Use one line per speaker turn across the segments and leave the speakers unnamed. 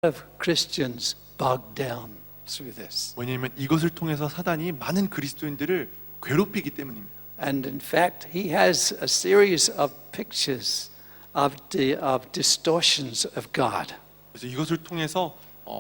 of Christians bogged down through this.
왜냐하면 이것을 통해서 사단이 많은 그리스도인들을 괴롭히기 때문입니다.
And in fact, he has a series of pictures of distortions of God.
그래서 이것을 통해서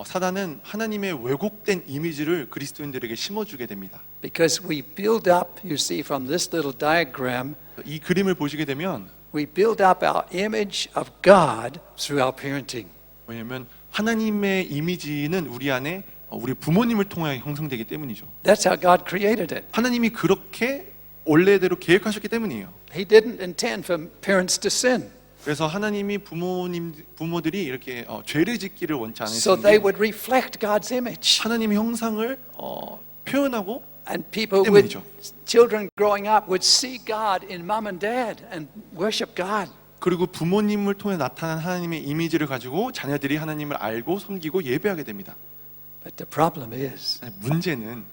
사단은 하나님의 왜곡된 이미지를 그리스도인들에게 심어주게 됩니다.
Because we build up, you see from this little diagram,
이 그림을 보시게 되면
we build up our image of God through our parenting.
왜냐하면 하나님의 이미지는 우리 안에 우리 부모님을 통해 형성되기 때문이죠.
That's how God created it.
하나님이 그렇게 원래대로 계획하셨기 때문이에요.
He didn't intend for parents to sin.
그래서 하나님이 부모들이 이렇게 죄를 짓기를 원치
So they
않으시는 게
would reflect God's image.
하나님의 형상을 표현하고
And people
때문이죠.
with children growing up would see God in mom and dad and worship God.
그리고 부모님을 통해 나타난 하나님의 이미지를 가지고 자녀들이 하나님을 알고 섬기고 예배하게 됩니다.
But the problem is
문제는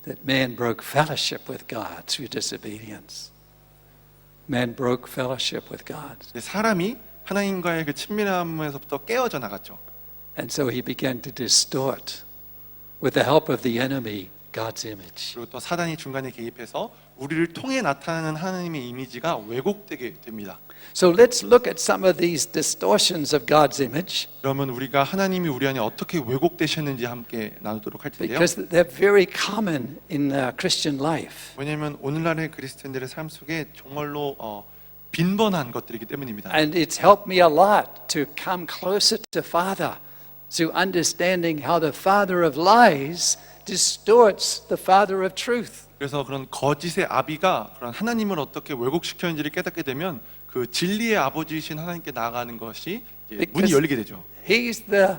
that man broke fellowship with God through disobedience. Man broke fellowship with God.
사람이 하나님과의 그 친밀함에서부터 깨어져 나갔죠.
And so he began to distort, with the help of the enemy, God's image.
그리고 또 사단이 중간에 개입해서 우리를 통해 나타나는 하나님의 이미지가 왜곡되게 됩니다.
So let's look at some of these distortions of God's image,
그러면 우리가 하나님이 우리 안에 어떻게 왜곡되셨는지 함께 나누도록 할 텐데요.
because they're very common in Christian life.
왜냐하면 오늘날의 그리스도인들의 삶 속에 정말로 빈번한 것들이기 때문입니다.
And it's helped me a lot to come closer to Father, to understanding how the father of lies distorts the father of truth.
그래서 그런 거짓의 아비가 그런 하나님을 어떻게 왜곡시켰는지를 깨닫게 되면 그 진리의 아버지이신 하나님께 나아가는 것이 이제 문이 열리게 되죠.
He's the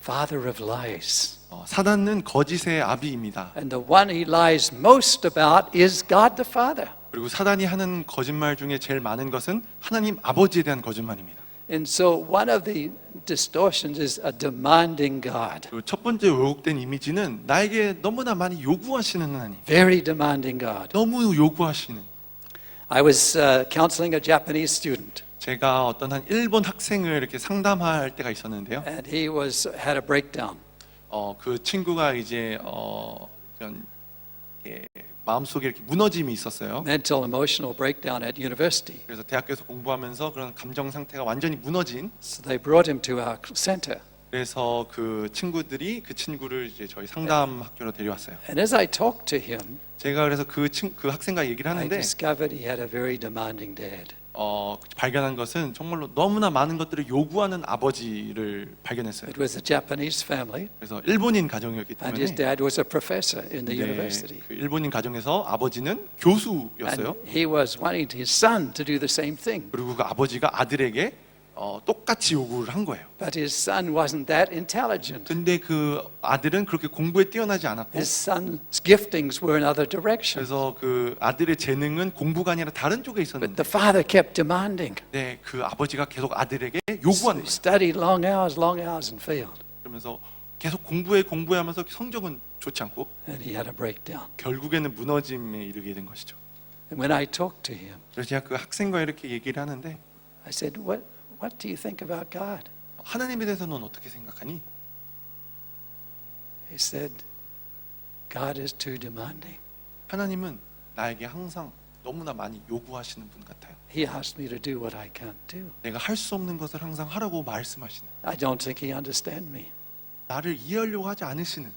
father of lies.
사단은 거짓의 아비입니다.
And the one he lies most about is God the Father.
그리고 사단이 하는 거짓말 중에 제일 많은 것은 하나님 아버지에 대한 거짓말입니다.
And so one of the distortions is a demanding God.
그리고 첫 번째 왜곡된 이미지는 나에게 너무나 많이 요구하시는 하나님.
Very demanding God.
너무 요구하시는.
I was counseling a Japanese student,
제가 어떤 한 일본 학생을 이렇게 상담할 때가 있었는데요.
and he had a breakdown.
그 친구가 이제 이런 마음속에 이렇게 무너짐이 있었어요.
Mental emotional breakdown at university.
그래서 대학교에서 공부하면서 그런 감정 상태가 완전히 무너진.
So they brought him to our center.
그래서 그 친구들이 그 친구를 이제 저희 상담 학교로 데려왔어요.
And as I talked to him,
제가 그래서 그 학생과 얘기를
I
하는데
discovered he had a very demanding dad.
발견한 것은 정말로 너무나 많은 것들을 요구하는 아버지를 발견했어요.
It was a Japanese family,
그래서 일본인 가정이었기
and his
때문에
dad was a professor in the
네,
university.
그 일본인 가정에서 아버지는
And
교수였어요.
he was wanting his son to do the same thing.
그리고 그 아버지가 아들에게 똑같이 요구를 한 거예요.
But his son wasn't that intelligent.
근데 그 아들은 그렇게 공부에 뛰어나지 않았고
His son's giftings were in other directions.
그래서 그 아들의 재능은 공부가 아니라 다른 쪽에
But
있었는데
the father kept demanding.
네, 그 아버지가 계속 아들에게
So
요구하는
he
거예요.
studied long hours and failed.
그러면서 계속 공부하면서 성적은 좋지 않고
And he had a breakdown.
결국에는 무너짐에 이르게 된 것이죠.
And when I talked to him,
그래서 제가 그 학생과 이렇게 얘기를 하는데
I said, What do you think about God?
하나님에 대해서 넌 어떻게 생각하니?
He said, God is too demanding.
하나님은 나에게 항상 너무나 많이 요구하시는 분 같아요.
He asked me to do what I can't do.
내가 할 수 없는 것을 항상 하라고 말씀하시는.
I don't think he understands me.
나를 이해하려고 하지 않으시는.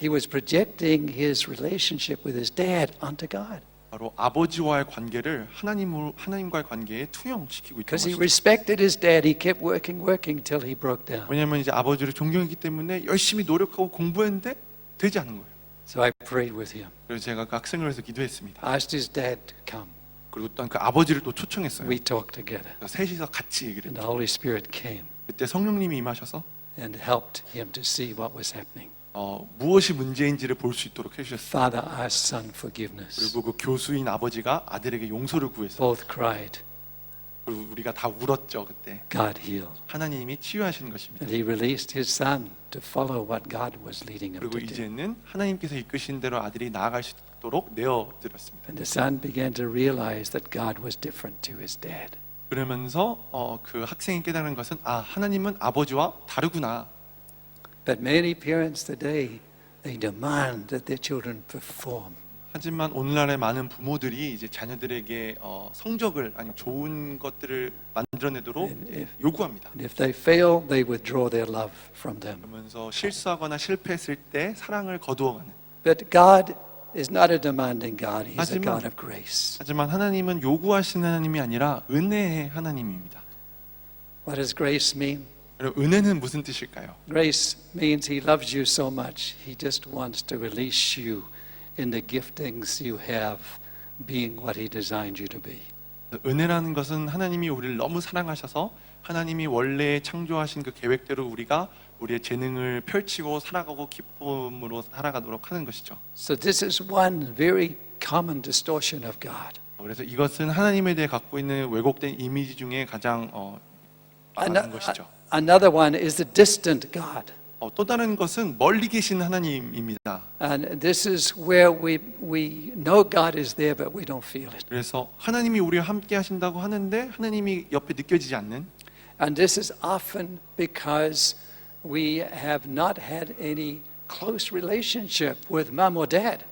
He was projecting his relationship with his dad onto God.
바로 아버지와의 관계를 하나님과의 관계에 투영시키고 있던
Because he
것이죠.
respected his dad, he kept working till he broke down.
왜냐하면 이제 아버지를 존경했기 때문에 열심히 노력하고 공부했는데 되지 않는 거예요.
So I prayed with him.
그래서 제가 그 학생을 위해서 기도했습니다.
Asked his dad to come.
그리고 또한 그 아버지를 또 초청했어요.
We talked together.
그래서 셋이서 같이 얘기를
And the
했죠.
Holy Spirit came
그때 성령님이 임하셔서
and helped him to see what was happening.
무엇이 문제인지를 볼 수 있도록 해주셨어요.
Father asked son forgiveness.
그리고 그 교수인 아버지가 아들에게 용서를 구해서
Both cried.
그리고 우리가 다 울었죠 그때.
God healed.
하나님이 치유하시는 것입니다.
And he released his son to follow what God was leading him
그리고
to do.
이제는 하나님께서 이끄신 대로 아들이 나아갈 수 있도록 내어드렸습니다.
And the son began to realize that God was different to his dad.
그러면서 그 학생이 깨달은 것은 하나님은 아버지와 다르구나.
But many parents today, they demand that their children perform.
하지만 오늘날의 많은 부모들이 이제 자녀들에게 성적을 아니면 좋은 것들을 만들어내도록 이제 요구합니다.
And if they fail, they withdraw their love from them.
그러면서 실수하거나 실패했을 때 사랑을 거두어가는.
But God is not a demanding God. He's a
하지만-
God of grace.
하지만 하나님은 요구하시는 하나님이 아니라 은혜의 하나님입니다.
What does grace mean?
여러분, 은혜는 무슨 뜻일까요?
Grace means He loves you so much, He just wants to release you in the giftings you have, being what He designed you to be.
은혜라는 것은 하나님이 우리를 너무 사랑하셔서 하나님이 원래 창조하신 그 계획대로 우리가 우리의 재능을 펼치고 살아가고 기쁨으로 살아가도록 하는 것이죠.
So this is one very common distortion of God.
그래서 이것은 하나님에 대해 갖고 있는 왜곡된 이미지 중에 가장 많은 것이죠.
Another one is the distant God.
또 다른 것은 멀리 계신 하나님입니다.
And this is where we know God is there, but we don't feel it.
그래서 하나님이 우리와 함께 하신다고 하는데 하나님이 옆에 느껴지지 않는.
And this is often because we have not had any close relationship with mom or dad.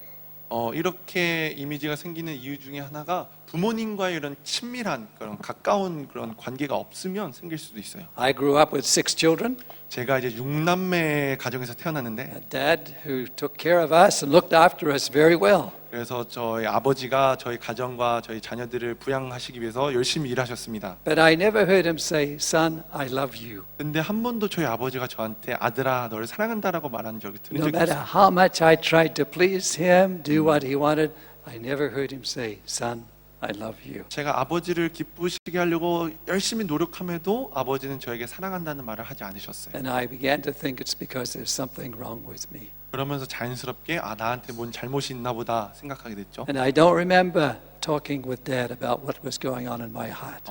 이렇게 이미지가 생기는 이유 중에 하나가 부모님과의 이런 친밀한 그런 가까운 그런 관계가 없으면 생길 수도 있어요.
I grew up with 6 children,
제가 이제 6남매 가정에서 태어났는데
a dad who took care of us and looked after us very well.
그래서 저희 아버지가 저희 가정과 저희 자녀들을 부양하시기 위해서 열심히 일하셨습니다.
But I never heard him say, "Son, I love you."
근데 한 번도 저희 아버지가 저한테 아들아 너를 사랑한다라고 말한 적이 들은
No
적이
matter
없어요.
how much I tried to please him, do what he wanted, I never heard him say, "Son, I love you."
제가 아버지를 기쁘시게 하려고 열심히 노력함에도 아버지는 저에게 사랑한다는 말을 하지 않으셨어요.
And I began to think it's because there's something wrong with me.
그러면서 자연스럽게 나한테 뭔 잘못이 있나 보다 생각하게 됐죠.
And I don't remember talking with Dad about what was going on in my heart.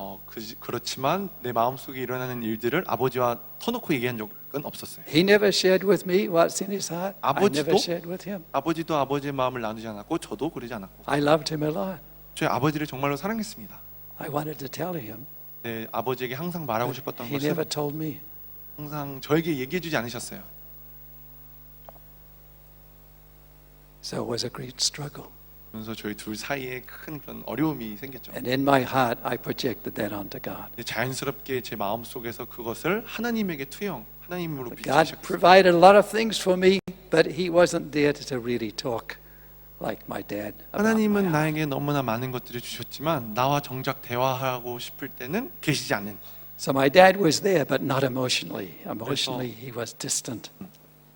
그렇지만 내 마음속에 일어나는 일들을 아버지와 터놓고 얘기한 적은 없었어요.
He never shared with me what's in his heart. I never
아버지도?
shared with him.
아버지도 아버지의 마음을 나누지 않았고 저도 그러지 않았고
I loved him a lot.
저희 아버지를 정말로 사랑했습니다.
I wanted to tell him.
네, 아버지에게 항상 말하고 싶었던
He never
것은
told me.
항상 저에게 얘기해주지 않으셨어요.
So it was a great struggle.
그래서 저희 둘 사이에 큰 그런 어려움이 생겼죠.
And in my heart, I projected that onto God.
자연스럽게 제 마음 속에서 그것을 하나님에게 하나님으로
God
비추기 시작했어요.
provided a lot of things for me, but He wasn't there to really talk like my dad about my
하나님은
heart.
나에게 너무나 많은 것들을 주셨지만 나와 정작 대화하고 싶을 때는 계시지 않는.
So my dad was there, but not emotionally. Emotionally, he was distant.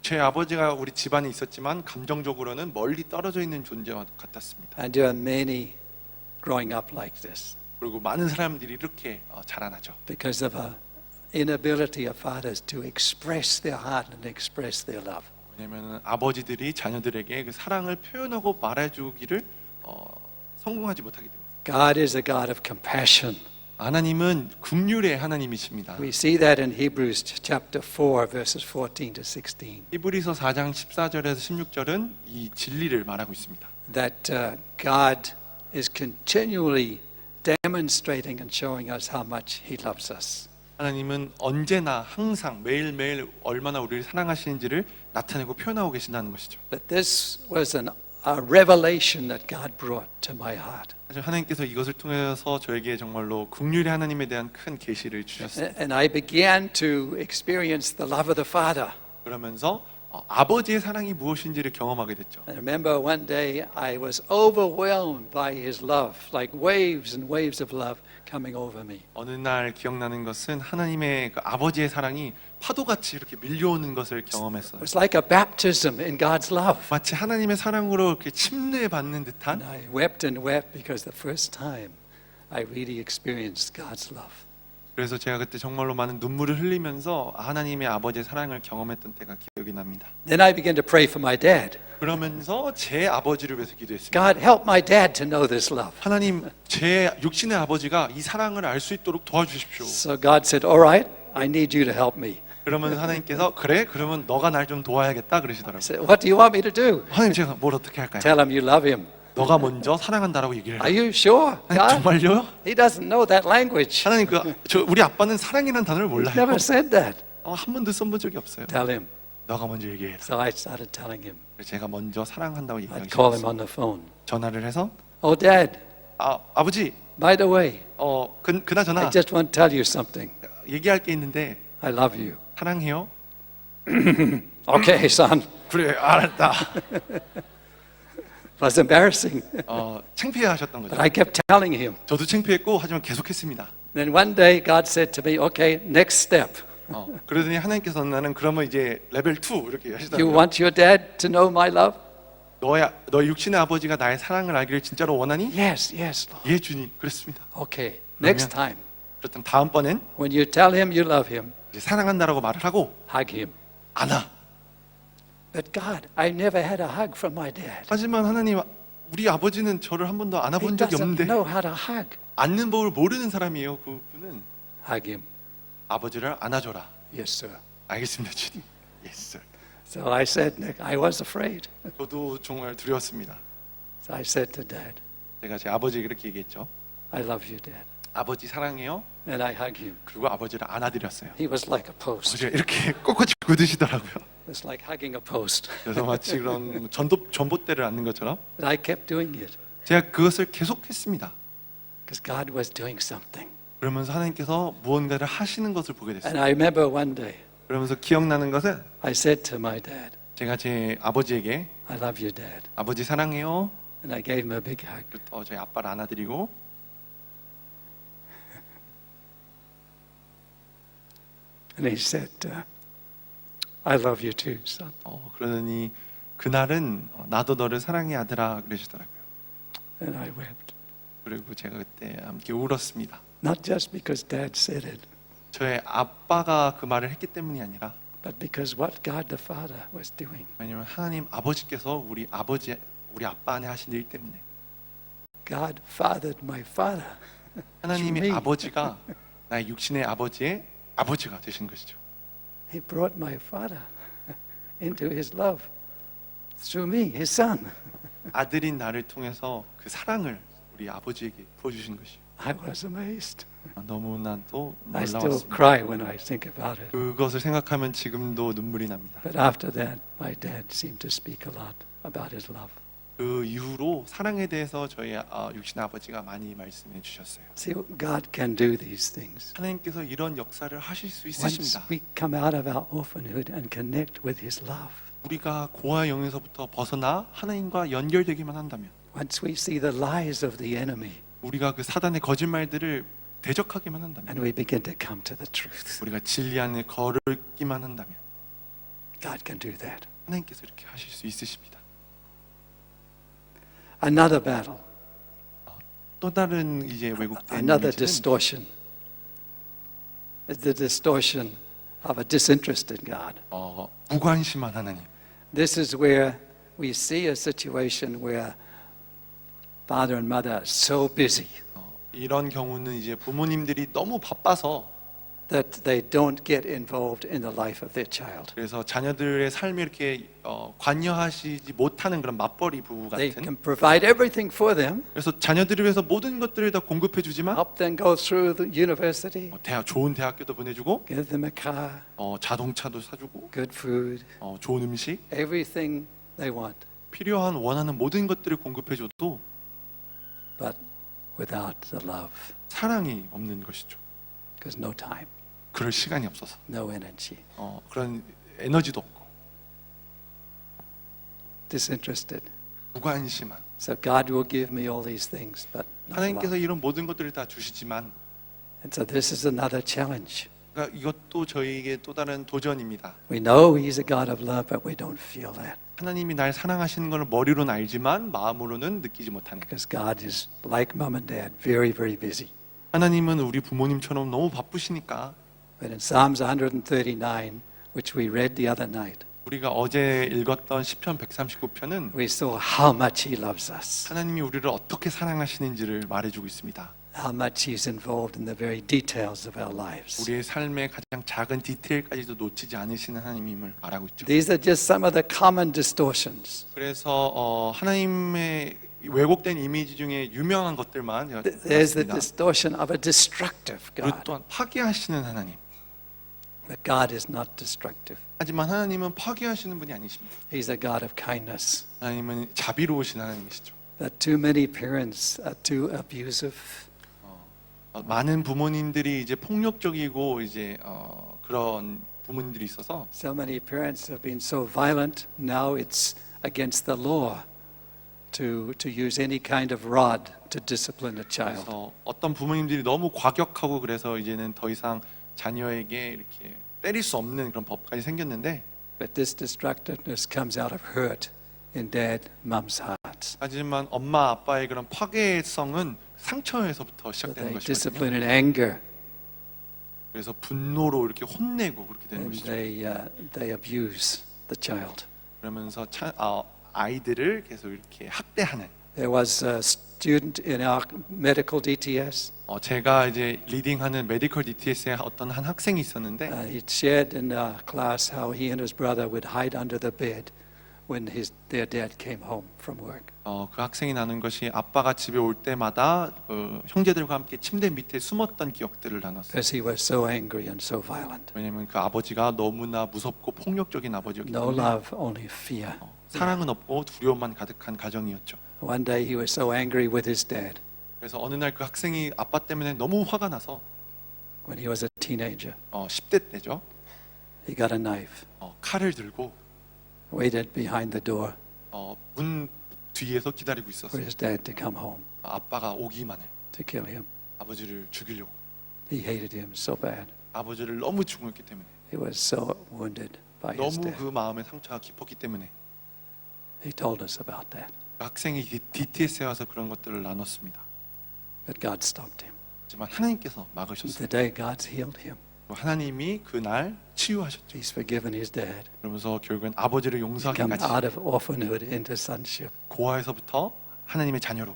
제 아버지가 우리 집안에 있었지만 감정적으로는 멀리 떨어져 있는 존재와 같았습니다.
And there are many growing up like this
그리고 많은 사람들이 이렇게 자라나죠.
because of a inability of fathers to express their heart and express their love.
왜냐하면 아버지들이 자녀들에게 그 사랑을 표현하고 말해주기를 성공하지 못하기 때문에.
God is a God of compassion.
하나님은 긍휼의 하나님이십니다.
We see that in Hebrews chapter 4, verses 14 to 16.
히브리서 4장 14절에서 16절은 이 진리를 말하고 있습니다.
That God is continually demonstrating and showing us how much He loves us.
하나님은 언제나 항상 매일매일 얼마나 우리를 사랑하시는지를 나타내고 표현하고 계신다는 것이죠.
But this was a revelation that God brought to my heart.
사실 하나님께서 이것을 통해서 저에게 정말로 긍휼의 하나님에 대한 큰 계시를 주셨어요.
And I began to experience the love of the Father.
그러면서 아버지의 사랑이 무엇인지를 경험하게 됐죠.
I remember one day I was overwhelmed by His love, like waves and waves of love coming over me.
어느 날 기억나는 것은 하나님의 그 아버지의 사랑이 파도같이 이렇게 밀려오는 것을
It
경험했어요.
was like a baptism in God's love.
마치 하나님의 사랑으로 이렇게 침례받는 듯한.
And I wept and wept because the first time I really experienced God's love.
그래서 제가 그때 정말로 많은 눈물을 흘리면서 하나님의 아버지의 사랑을 경험했던 때가 기억이 납니다.
Then I began to pray for my dad.
그러면서 제 아버지를 위해서 기도했습니다.
God, help my dad to know this love.
하나님, 제 육신의 아버지가 이 사랑을 알 수 있도록 도와주십시오.
So God said, all right, I need you to help me.
그러면 하나님께서 그래? 그러면 너가 날 좀 도와야겠다
I
그러시더라고요.
said, what do you want me to do?
하나님 제가 뭘 어떻게 할까요?
Tell him you love him.
너가 먼저 사랑한다라고 얘기를
Are
해요.
you sure, God?
정말요?
He doesn't know that language.
하나님 우리 아빠는 사랑이라는 단어를
He's
몰라요.
never said that.
한 번도 써본 적이 없어요.
Tell him.
너가 먼저 얘기해라.
So I started telling him.
그래서 제가 먼저 사랑한다고 얘기하기
I'd call him
시작했어요.
on the phone.
전화를 해서
Oh, Dad,
아버지
by the way,
그나저나
I just want to tell you something.
얘기할 게 있는데
I love you.
사랑해요.
Okay, son.
그래 알았다.
It was embarrassing.
창피해하셨던
But
거죠.
I kept telling him.
저도 창피했고 하지만 계속했습니다.
Then one day God said to me, okay, next step.
그러더니 하나님께서 나는 그러면 이제 레벨 2 이렇게
You
하시더라고요.
want your dad to know my love?
너 육신의 아버지가 나의 사랑을 알기를 진짜로 원하니?
Yes, yes, Lord.
예 주님 그랬습니다.
Okay, next time,
그렇다면 다음번엔
when you tell him you love him,
이제 사랑한다라고 말을 하고
hug him.
안아.
But God, I never had a hug from my dad.
하지만 하나님 우리 아버지는 저를 한 번도
He
안아본 적이
doesn't
없는데
know how to hug.
안는 법을 모르는 사람이에요. 그분은
Hug him.
아버지를 안아줘라.
Yes, sir.
알겠습니다 주님. 예스.
So I said, Nick, I was afraid.
저도 정말 두려웠습니다.
So I said to Dad,
제가 제 아버지에게 이렇게 얘기했죠.
I love you, Dad.
아버지 사랑해요.
And I hugged him.
그리고 아버지를 안아드렸어요.
He was like a post.
아버지가 이렇게 꼿꼿이 굳으시더라고요.
It's like hugging a post.
그래서 마치 그런 전봇대를 안는 것처럼
But I kept doing it
제가 그것을 계속했습니다.
because God was doing something.
그러면서 하나님께서 무언가를 하시는 것을 보게 됐어요.
And I remember one day
그러면서 기억나는 것은
I said to my dad,
제가 제 아버지에게
I love you, Dad.
아버지 사랑해요.
And I gave him a big hug.
저희 아빠를 안아드리고
And he said, I love you too, son.
그러더니 그날은 나도 너를 사랑해 아들아 그러시더라고요.
And I wept.
그리고 제가 그때 함께 울었습니다.
Not just because Dad said it,
저의 아빠가 그 말을 했기 때문이 아니라
but because what God the Father was doing.
왜냐하면 하나님 아버지께서 우리 아빠 안에 하신 일 때문에
God fathered my father.
하나님이
주님.
아버지가 나의 육신의 아버지의 아버지가 되신 것이죠.
He brought my father into his love through me, his son.
아들인 나를 통해서 그 사랑을 우리 아버지에게 부어주신 것이
I was amazed.
너무나도
I still
놀라웠습니다.
cry when I think about it.
그것을 생각하면 지금도 눈물이 납니다.
But after that, my dad seemed to speak a lot about his love.
그 이후로 사랑에 대해서 저희 육신의 아버지가 많이 말씀해 주셨어요.
See, God can do these things.
하나님께서 이런 역사를 하실 수
Once
있으십니다.
we come out of our orphanhood and connect with his love,
우리가 고아 영에서부터 벗어나 하나님과 연결되기만 한다면
once we see the lies of the enemy
우리가 그 사단의 거짓말들을 대적하기만 한다면
and we begin to come to the truth,
우리가 진리 안에 걸을기만 한다면
God can do that.
하나님께서 이렇게 하실 수 있으십니다.
Another battle,
또 다른 이제 왜곡된
another
이미지는
distortion is the distortion of a disinterested God.
무관심한 하나님.
This is where we see a situation where father and mother are so busy
이런 경우는 이제 부모님들이 너무 바빠서
that they don't get involved in the life of their child.
그래서 자녀들의 삶에 이렇게 관여하시지 못하는 그런 맞벌이 부부
They
같은.
can provide everything for them,
그래서 자녀들을 위해서 모든 것들을 다 공급해 주지만
help them go through the university,
좋은 대학교도 보내주고
give them a car,
자동차도 사주고
good food,
좋은 음식
everything they want,
필요한 원하는 모든 것들을 공급해 줘도
but without the love,
사랑이 없는 것이죠.
because no time,
그럴 시간이 없어서
no energy,
그런 에너지도 없고
disinterested.
무관심한.
So God will give me all these things, but not
하나님께서
love.
이런 모든 것들을 다 주시지만
And so this is another challenge.
그러니까 이것도 저희에게 또 다른 도전입니다.
We know He's a God of love, but we don't feel that.
하나님이 날 사랑하시는 걸 머리로는 알지만 마음으로는 느끼지 못하는 것.
Because God is like mom and dad, very, very busy.
하나님은 우리 부모님처럼 너무 바쁘시니까
But in Psalms 139, which we read the other night,
우리가 어제 읽었던 시편 139편은
we saw how much He loves us,
하나님이 우리를 어떻게 사랑하시는지를 말해주고 있습니다.
how much He's involved in the very details of our lives.
우리의 삶의 가장 작은 디테일까지도 놓치지 않으시는 하나님임을 말하고 있죠.
These are just some of the common distortions.
그래서 하나님의 왜곡된 이미지 중에 유명한 것들만 제가
There's the
봤습니다.
distortion of a destructive
그리고
God.
또한 파괴하시는 하나님.
But God is not destructive.
하지만 하나님은 파괴하시는 분이 아니십니다.
He's a God of kindness.
하나님은 자비로우신 하나님이시죠.
But too many parents are too abusive.
많은 부모님들이 이제 폭력적이고 이제 그런 부모님들이 있어서
So many parents have been so violent. Now it's against the law to use any kind of rod to discipline a child.
그래서 어떤 부모님들이 너무 과격하고 그래서 이제는 더 이상 자녀에게 이렇게 때릴 수 없는 그런 법까지 생겼는데
But this destructiveness comes out of hurt in dad, mom's hearts.
하지만 엄마 아빠의 그런 파괴성은 상처에서부터
So
시작되는
they
것이거든요.
discipline in anger
그래서 분노로 이렇게 혼내고 그렇게 되는
and
것이죠.
they abuse the child.
그러면서 아이들을 계속 이렇게 학대하는.
There was a student in our medical DTS.
제가 이제 리딩하는 메디컬 DTS의 어떤 한 학생이 있었는데
He shared in our class how he and his brother would hide under the bed when their dad came home from work.
그 학생이 나눈 것이 아빠가 집에 올 때마다 형제들과 함께 침대 밑에 숨었던 기억들을 나눴어요.
Because he was so angry and so violent.
왜냐하면 그 아버지가 너무나 무섭고 폭력적인 아버지였기
No
때문에
love, only fear.
사랑은 없고 두려움만 가득한 가정이었죠.
One day he was so angry with his dad
그래서 어느 날 그 학생이 아빠 때문에 너무 화가 나서
when he was a teenager.
10대 때죠.
He got a knife,
칼을 들고
waited behind the door
문 뒤에서 기다리고
for
있었어요.
his dad to come home
아빠가 오기만을
to kill him.
아버지를 죽이려고.
He hated him so bad.
아버지를 너무 중요했기 때문에
He was so wounded by his
너무
dad.
그 마음의 상처가 깊었기 때문에
He told us about that.
그 학생이 DTS에 와서 그런 것들을 나눴습니다.
But God stopped him.
하지만 하나님께서 막으셨어요.
The day God healed him,
하나님이 그날 치유하셨죠.
he's forgiven his dad.
그러면서 결국엔 아버지를
Come
용서하기까지
out of orphanhood into sonship.
고아에서부터 하나님의 자녀로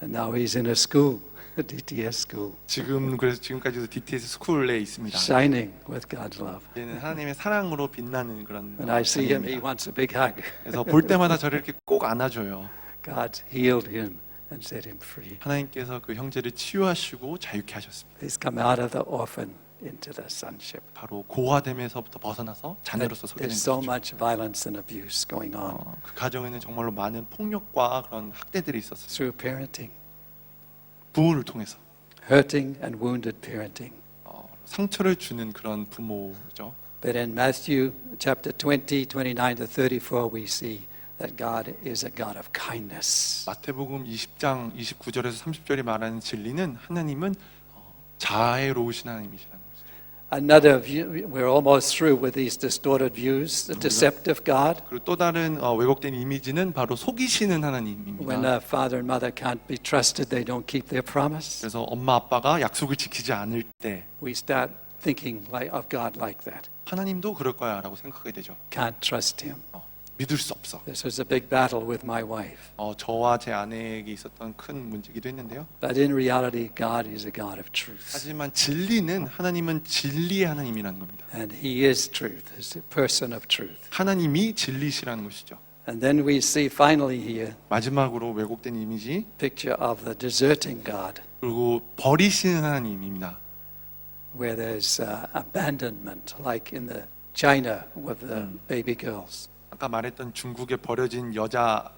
And now he's in a school, a DTS school,
그래서 지금까지도 DTS 스쿨에 있습니다.
shining with God's love.
이제는 하나님의 사랑으로 빛나는 그런
When I see him, he
자녀입니다.
wants a big hug.
그래서 볼 때마다 저를 이렇게 꼭 안아줘요.
God healed him and set him free.
하나님께서 그 형제를 치유하시고 자유케 하셨습니다.
He's come out of the orphan into the sonship.
바로 고아됨에서부터 벗어나서 자녀로서 서게 된
There's so
거죠.
much violence and abuse going on
그 가정에는 정말로 많은 폭력과 그런 학대들이 있었어요.
through parenting,
부모를 통해서
hurting and wounded parenting.
상처를 주는 그런 부모죠.
But in Matthew chapter 20, 29 to 34, we see that God is a God of kindness.
마태복음 20장 29절에서 30절이 말하는 진리는 하나님은 자애로우신 하나님이시라는 것이죠.
Another view, we're almost through with these distorted views, the deceptive God.
그리고 또 다른 왜곡된 이미지는 바로 속이시는
When
하나님입니다.
a father and mother can't be trusted, they don't keep their promise.
그래서 엄마 아빠가 약속을 지키지 않을 때
We start thinking of God like that.
하나님도 그럴 거야라고 생각하게 되죠.
Can't trust him.
믿을 수 없어.
This was a big battle with my wife.
저와 제 아내에게 있었던 큰 문제이기도 했는데요.
But in reality, God is a God of truth.
하지만 진리는 하나님은 진리의 하나님이라는 겁니다.
And he is truth. He's a person of truth.
하나님이 진리시라는 것이죠.
And then we see finally here
마지막으로 왜곡된 이미지
picture of the deserting God,
그리고 버리시는 하나님입니다.
where there's abandonment, like in the China with the baby girls,
아까 말했던 중국에 버려진 여자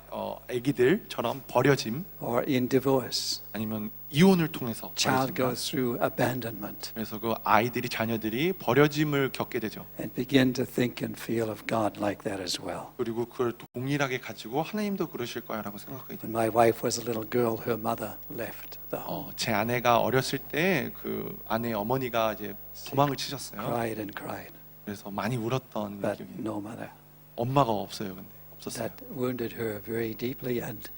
아기들처럼 버려짐
or in divorce.
아니면 이혼을 통해서
Child
버려집니다.
goes through abandonment
그래서 그 아이들이 자녀들이 버려짐을 겪게 되죠.
and begin to think and feel of God like that as well.
그리고 그걸 동일하게 가지고 하나님도 그러실 거야라고 생각하게
When
됩니다.
my wife was a little girl, her mother left the home,
제 아내가 어렸을 때 그 아내 어머니가 이제 도망을 치셨어요.
cried and cried,
그래서 많이 울었던
but
기억이.
no mother.
엄마가 없어요, 근데 없었어요.
That wounded her very deeply and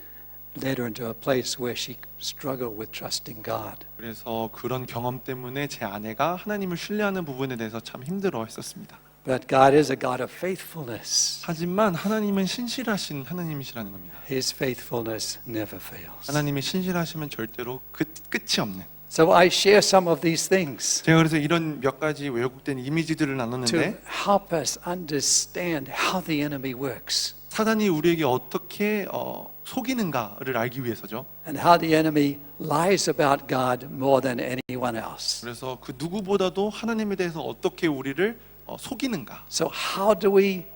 led her into a place where she struggled with trusting God.
그래서 그런 경험 때문에 제 아내가 하나님을 신뢰하는 부분에 대해서 참 힘들어했었습니다.
But God is a God of faithfulness.
하지만 하나님은 신실하신 하나님이시라는 겁니다.
His faithfulness never fails.
하나님의 신실하심은 절대로 끝이 없는.
So I share some of these things
제가 그래서 이런 몇 가지 왜곡된 이미지들을
to
나눴는데
help us understand how the enemy works.
사단이 우리에게 어떻게 속이는가를 알기 위해서죠.
and how the enemy lies about God more than anyone else.
그래서 그 누구보다도 하나님에 대해서 어떻게 우리를 속이는가.
So how do we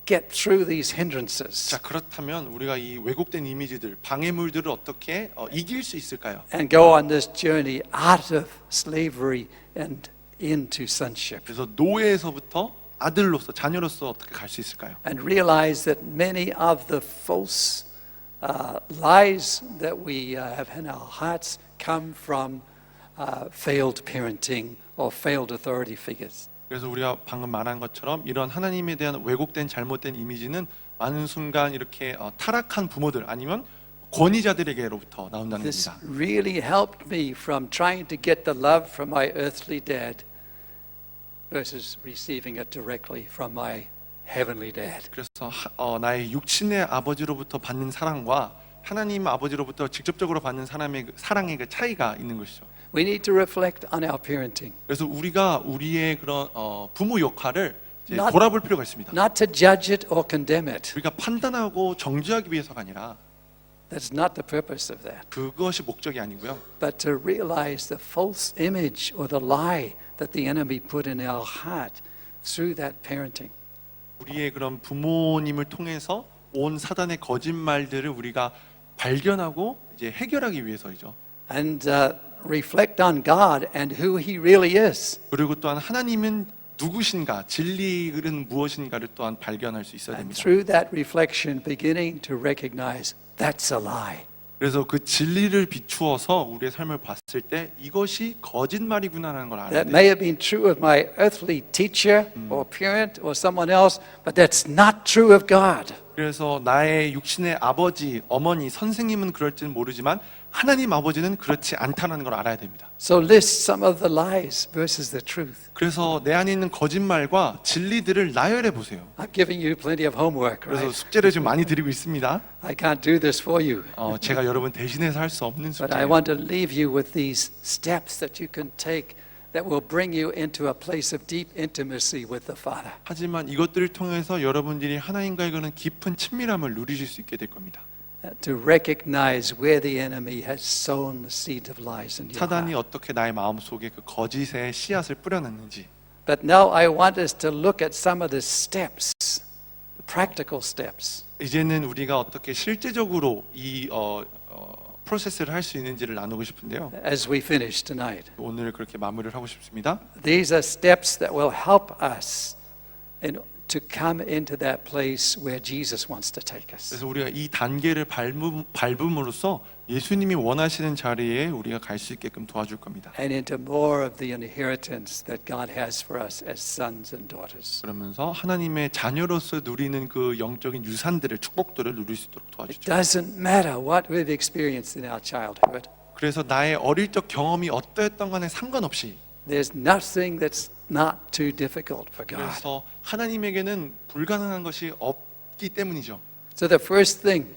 get through these hindrances
자, 그렇다면 우리가 이 왜곡된 이미지들, 방해물들을 어떻게 이길 수 있을까요?
and go on this journey out of slavery and into sonship?
그래서 노예에서부터 아들로서, 자녀로서 어떻게 갈 수 있을까요?
And realize that many of the false lies that we have in our hearts come from failed parenting or failed authority figures.
그래서 우리가 방금 말한 것처럼 이런 하나님에 대한 왜곡된 잘못된 이미지는 많은 순간 이렇게 타락한 부모들 아니면 권위자들에게로부터 나온다는
This
겁니다.
really helped me from trying to get the love from my earthly dad versus receiving it directly from my heavenly dad.
그래서 나의 육신의 아버지로부터 받는 사랑과 하나님 아버지로부터 직접적으로 받는 사랑의 그 차이가 있는 것이죠.
We need to reflect on our parenting,
그래서 우리가 우리의 그런 부모 역할을 이제
Not-
돌아볼 필요가 있습니다.
not to judge it or condemn it.
우리가 판단하고 정죄하기 위해서가 아니라
That's not the purpose of that.
그것이 목적이 아니고요.
But to realize the false image or the lie that the enemy put in our heart through that parenting.
우리의 그런 부모님을 통해서 온 사단의 거짓말들을 우리가 발견하고 이제 해결하기 위해서이죠.
And reflect on God and who He really is.
그리고 또한 하나님은 누구신가, 진리는 무엇인가를 또한 발견할 수 있어야
And
됩니다.
through that reflection, beginning to recognize that's a lie.
그래서 그 진리를 비추어서 우리의 삶을 봤을 때 이것이 거짓말이구나라는 걸 알아야
That
돼요.
may have been true of my earthly teacher or parent or someone else, but that's not true of God.
그래서 나의 육신의 아버지, 어머니, 선생님은 그럴지는 모르지만 하나님 아버지는 그렇지 않다는 걸 알아야 됩니다.
So list some of the lies versus the truth.
그래서 내 안에 있는 거짓말과 진리들을 나열해 보세요.
I'm giving you plenty of homework,
그래서
right?
숙제를 좀 많이 드리고 있습니다.
I can't do this for you.
제가 여러분 대신해서 할 수 없는
But I
숙제예요.
want to leave you with these steps that you can take that will bring you into a place of deep intimacy with the Father.
하지만 이것들을 통해서 여러분들이 하나님과의 그런 깊은 친밀함을 누리실 수 있게 될 겁니다.
To recognize where the enemy has sown the seed of lies in your
사단이
heart.
어떻게 나의 마음속에 그 거짓의 씨앗을 뿌려놨는지.
But now I want us to look at some of the steps, the practical steps.
이제는 우리가 어떻게 실제적으로 이 프로세스를 할 수 있는지를 나누고 싶은데요.
As we finish tonight.
오늘 그렇게 마무리를 하고 싶습니다.
These are steps that will help us to come into that place where Jesus wants to take us.
그래서 우리가 이 단계를 밟음으로써 예수님이 원하시는 자리에 우리가 갈 수 있게끔 도와줄 겁니다.
And into more of the inheritance that God has for us as sons and daughters.
그러면서 하나님의 자녀로서 누리는 그 영적인 유산들을, 축복들을 누릴 수 있도록
It
도와주죠.
doesn't matter what we've experienced in our childhood.
그래서 나의 어릴 적 경험이 어떠했던 간에 상관없이
There's nothing that's not too difficult for God.
그래서 하나님에게는 불가능한 것이 없기 때문이죠.
So the first thing,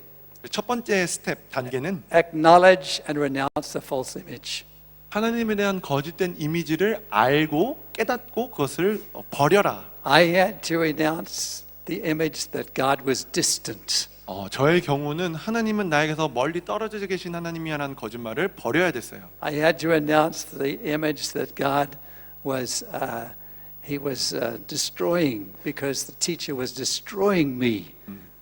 첫 번째 스텝 단계는
acknowledge and renounce the false image.
하나님에 대한 거짓된 이미지를 알고 깨닫고 그것을 버려라.
I had to renounce the image that God was distant.
저의 경우는 하나님은 나에게서 멀리 떨어져 계신 하나님이라는 거짓말을 버려야 됐어요.
I had to renounce the image that God was He was destroying because the teacher was destroying me